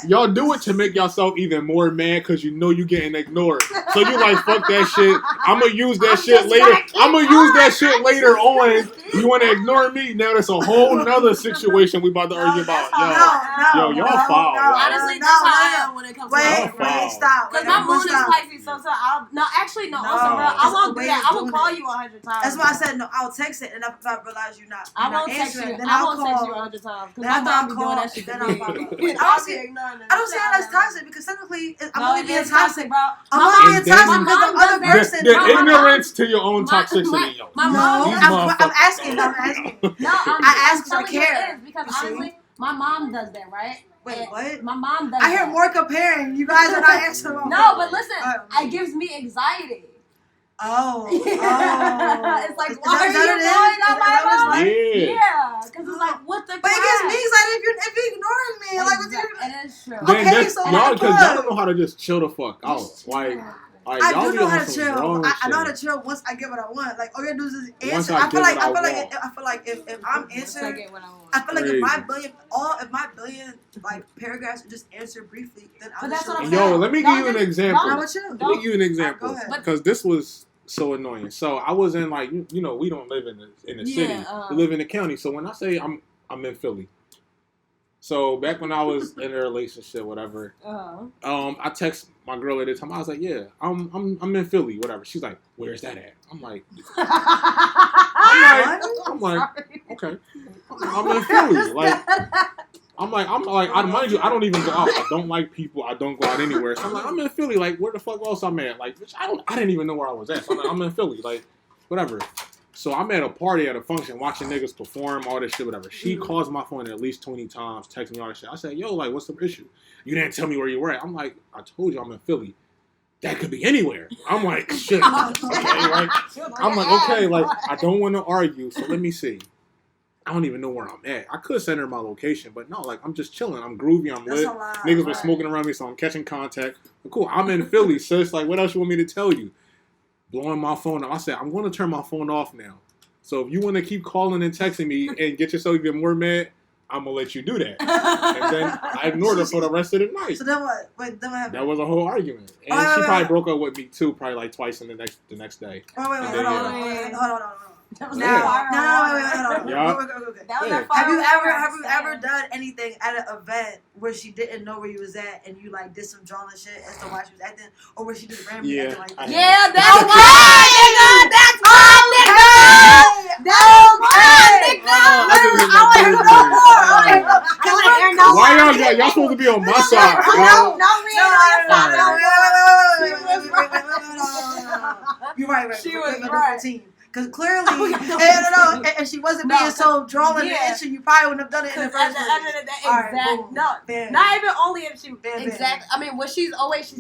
y'all do it to make yourself even more mad because you know you getting ignored. So you like, fuck that shit. I'm gonna use that shit later. I'm gonna use that shit later on. You want to ignore me? Now that's a whole nother situation we about to argue about. Y'all foul. Honestly, that's how I am when it comes to Wait, stop. Because my moon is Pisces, so I won't do that. I will call you 100 times. That's why I said no. I'll text it, and if I realize you're not, I won't text you. Then I won't text you 100 times. Then I'll call. Then I'll follow. I don't see how that's toxic because technically I'm only being toxic, bro. I'm only being toxic because the other person. The ignorance to your own toxicity. I'm asking. No, I ask because I care. Because honestly, my mom does that, right? Wait, what? My mom does. I hear more comparing. You guys are not answering. No, but listen, it gives me anxiety. Oh. It's like, why are you blowing up my phone? Yeah, because it's like, what the? But it gets me excited if you're ignoring me. Like, it is true. Okay, so y'all don't know how to just chill the fuck out. I do know how to chill. I know how to chill once I get what I want. Like all you do is answer. I feel like if I'm answering, I feel like if my billion like paragraphs are just answered briefly, then I'm just. Yo, let me give you an example. Let me give you an example because this was so annoying. So I was in like we don't live in the city. We live in the county. So when I say I'm in Philly. So back when I was in a relationship, whatever, I text my girl at the time. I was like, "Yeah, I'm in Philly, whatever." She's like, "Where's that at?" I'm like, okay, I'm in Philly. Mind you, I don't even go out. I don't like people. I don't go out anywhere. So I'm like, I'm in Philly. Like, where the fuck else I'm at? Like, bitch, I didn't even know where I was at. So I'm like, I'm in Philly. Like, whatever. So I'm at a party at a function watching niggas perform, all this shit, whatever. She calls my phone at least 20 times, texts me all this shit. I said, yo, like, what's the issue? You didn't tell me where you were at. I'm like, I told you I'm in Philly. That could be anywhere. I'm like, shit. Okay, right? I'm like, okay, like, I don't want to argue, so let me see. I don't even know where I'm at. I could send her my location, but no, like, I'm just chilling. I'm groovy, I'm lit. Niggas been smoking around me, so I'm catching contact. But cool, I'm in Philly, sis. Like, what else you want me to tell you? Blowing my phone up. I said, I'm going to turn my phone off now. So if you want to keep calling and texting me and get yourself even more mad, I'm going to let you do that. And then I ignored her for the rest of the night. So then what? Wait, then what happened? That was a whole argument. And she probably broke up with me too, probably like twice in the next day. Hold on. Hold on. Have you ever done anything at an event where she didn't know where you was at and you like did some drama shit as to why she was acting, or where she just randomly acting like that? Yeah, that's my nigga. That's my nigga. be on my side. No, You're right. She was right. Because clearly, and she wasn't being so drawn and itching, you probably wouldn't have done it in the first place. At the end of the day, exactly. Not even only if she exactly. I mean, she's always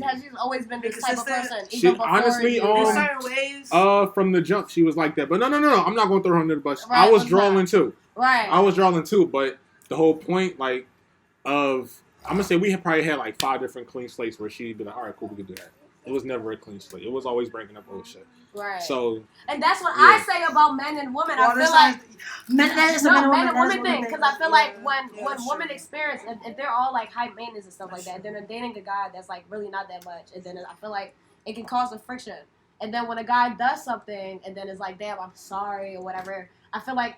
been this type of person. Even before honestly, in certain ways. From the jump, she was like that. But no, I'm not going to throw her under the bus. Right, I was drawing too. Right. I was drawing too, but the whole point, like, I'm gonna say we had probably had like 5 different clean slates where she'd be like, all right, cool, we could do that. It was never a clean slate. It was always bringing up old shit. Right. So. And that's what I say about men and women. I feel like men and women thing, because I feel like when women experience, if they're all like high maintenance and stuff like that, and then they're dating a guy that's like really not that much, and then I feel like it can cause a friction. And then when a guy does something, and then it's like, damn, I'm sorry or whatever, I feel like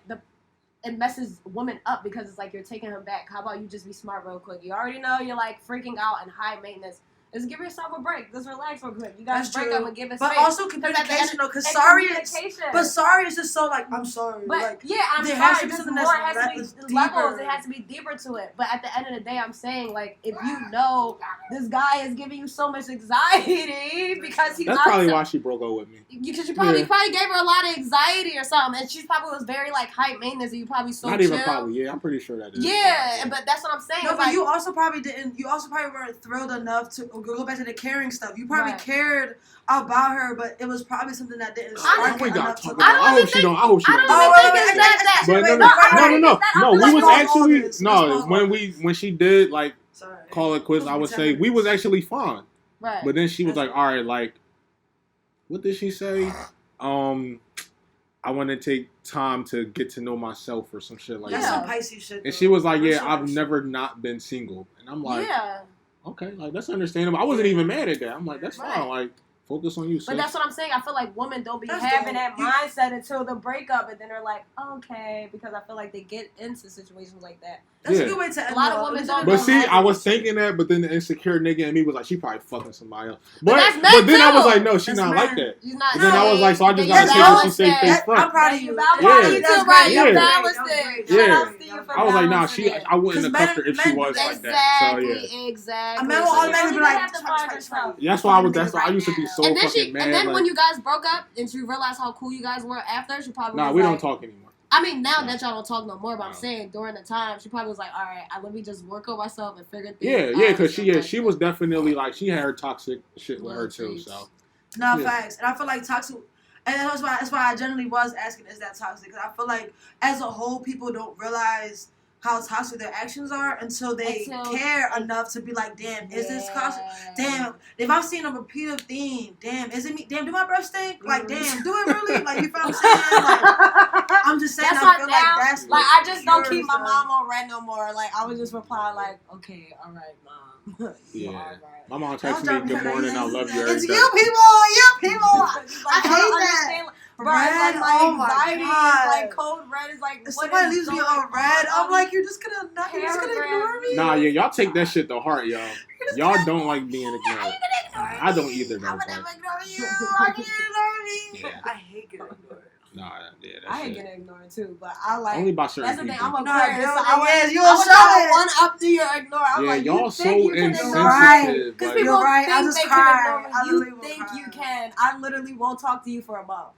it messes women up because it's like you're taking him back. How about you just be smart real quick? You already know you're like freaking out and high maintenance. Just give yourself a break. Just relax real quick. You guys break up and give it space. But also communication, though, because sorry is just so like, I'm sorry. But like, yeah, I'm sorry. Has to be something more has to be levels. It has to be deeper to it. But at the end of the day, I'm saying like, if you know this guy is giving you so much anxiety because that's probably why she broke up with me. Because you probably gave her a lot of anxiety or something, and she probably was very like high maintenance, and you probably so not chill. Even probably. Yeah, I'm pretty sure that is. Yeah, but that's what I'm saying. No, but like, you also probably didn't. You also probably weren't thrilled enough to go back to the caring stuff. You probably cared about her, but it was probably something that didn't spark enough to. I hope she don't. I hope she don't. No. We was actually when she did like call it quits. I would say we was actually fine. Right. But then she was like, all right, like, what did she say? I want to take time to get to know myself or some shit like that. That's some Pisces shit. And she was like, yeah, I've never not been single. And I'm like, okay, like, that's understandable. I wasn't even mad at that. I'm like, that's fine. Like, focus on you. But that's what I'm saying. I feel like women don't be having that mindset until the breakup, and then they're like, okay, because I feel like they get into situations like that. That's a good way to end. A lot of women don't. But see, I was thinking that, but then the insecure nigga in me was like, she probably fucking somebody else. But then I was like, no, she's not like that. She's not. And then I was like, so I just gotta take what she say face front. I'm proud of you. I'm proud of you too, right? You balanced it. Yeah. I was like, nah, I wouldn't have cuffed her if she was like that. So yeah. Exactly. A man will automatically be like, that's why I used to be so fucking mad. And then when you guys broke up and she realized how cool you guys were after, she probably we don't talk anymore. I mean, now that y'all don't talk no more, but I'm saying during the time, she probably was like, all right, let me just work on myself and figure things out. Yeah, because she was definitely like, she had her toxic shit with her too, so. No, facts. And I feel like toxic, and that's why I generally was asking, is that toxic? Because I feel like as a whole, people don't realize how toxic their actions are until they care enough to be like, damn, is this toxic? Damn, if I'm seeing a repeated theme, damn, is it me? Damn, do my breath stink? Like, damn, do it really? Like, you feel what I'm saying? Like, I'm just saying, I feel like that's like, I just don't keep my mom on red no more. Like, I would just reply like, okay, all right, mom. Yeah. My mom texts me, good morning, I love you. It's you people. I hate that. Bro, red, like anxiety, like code red is like. If somebody leaves me on red, I'm like, you're just gonna ignore me. Nah, yeah, y'all take that shit to heart, y'all. Y'all don't like being ignored. I don't either. I would never ignore you. I can't ignore me. I hate getting ignored. Nah, yeah, I hate getting ignored too, but I like. Only by certain people. That's the thing. I'm Aquarius, so I want one up to your ignore. I'm like, y'all you think so you can insensitive. Because people think they can ignore me. You think you can. I literally won't talk to you for a month.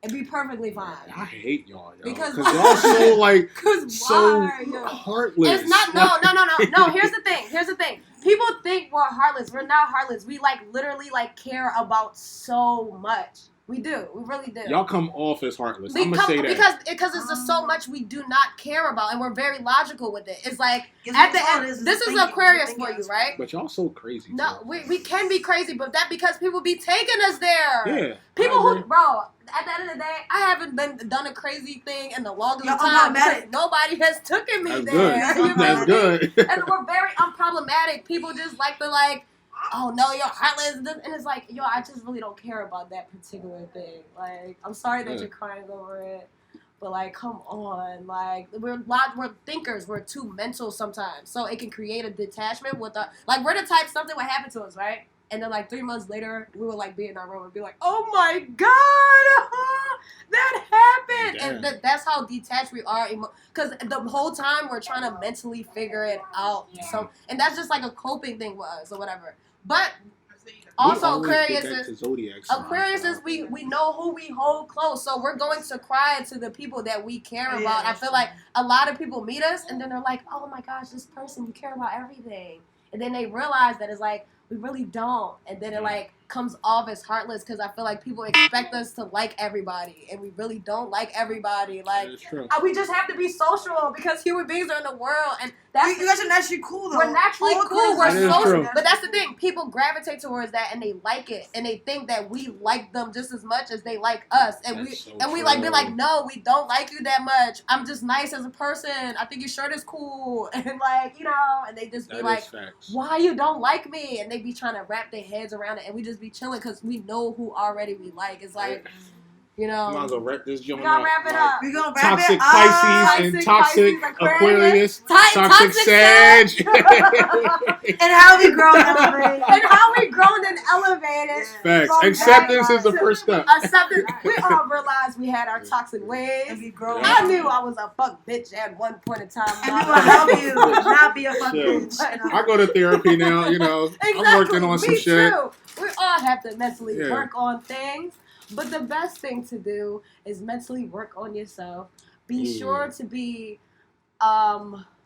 It'd be perfectly fine. I hate y'all, because y'all so like so heartless. It's not. No. Here's the thing. People think we're heartless. We're not heartless. We like literally like care about so much. We do. We really do. Y'all come off as heartless. I'm gonna say that because it's just so much we do not care about, and we're very logical with it. It's like at the end, this is Aquarius for you, right? But y'all so crazy. No, we can be crazy, but that because people be taking us there. Yeah. People who, bro. At the end of the day, I haven't done a crazy thing in the longest time because nobody has taken me there. That's good. And we're very unproblematic. People just like to like, oh no, you're heartless, and it's like, yo, I just really don't care about that particular thing. Like, I'm sorry that you're crying over it, but like, come on, like we're thinkers, we're too mental sometimes, so it can create a detachment with like we're the type something would happen to us, right? And then, like, 3 months later, we would, like, be in our room and be like, oh, my God, that happened. that's how detached we are. Because the whole time we're trying to mentally figure it out. So, and that's just like a coping thing with us or whatever. But also Aquarius is we know who we hold close. So we're going to cry to the people that we care about. I feel like a lot of people meet us and then they're like, oh my gosh, this person, you care about everything. And then they realize that it's like, we really don't. And then it like comes off as heartless because I feel like people expect us to like everybody and we really don't like everybody. Like we just have to be social because human beings are in the world and that's you guys are naturally cool though. We're naturally cool. We're social. But that's the thing. People gravitate towards that and they like it and they think that we like them just as much as they like us. And we like be like, no, we don't like you that much. I'm just nice as a person. I think your shirt is cool. And like, you know, and they just be like, why you don't like me? And they be trying to wrap their heads around it and we just be chilling because we know who already we like. It's like, you know, we're gonna wrap this joint up. We're gonna wrap it up. We're gonna wrap toxic it up. Pisces and toxic Aquarius, toxic Sag. And how we grown and elevated. And how we grown and elevated. Facts. Acceptance is the first step. Acceptance. We all realized we had our toxic ways. And we grown. I knew I was a fuck bitch at one point in time. And we will help you not be a fuck bitch. I go to therapy now, you know. Exactly. I'm working on some shit. Too. We all have to mentally work on things. But the best thing to do is mentally work on yourself. Be sure to be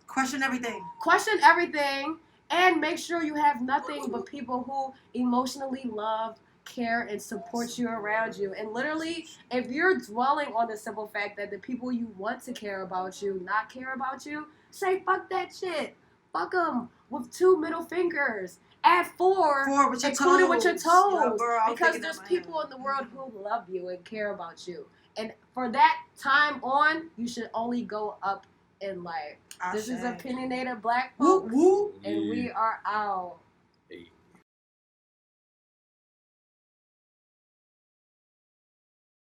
question everything. Question everything and make sure you have nothing but people who emotionally love, care, and support you around you. And literally, if you're dwelling on the simple fact that the people you want to care about you not care about you, say fuck that shit. Fuck them with 2 middle fingers. Add 4 with your including with your toes. Yeah, bro, because there's people in the world who love you and care about you. And for that time on, you should only go up in life. This is Opinionated Black Folks, and we are out.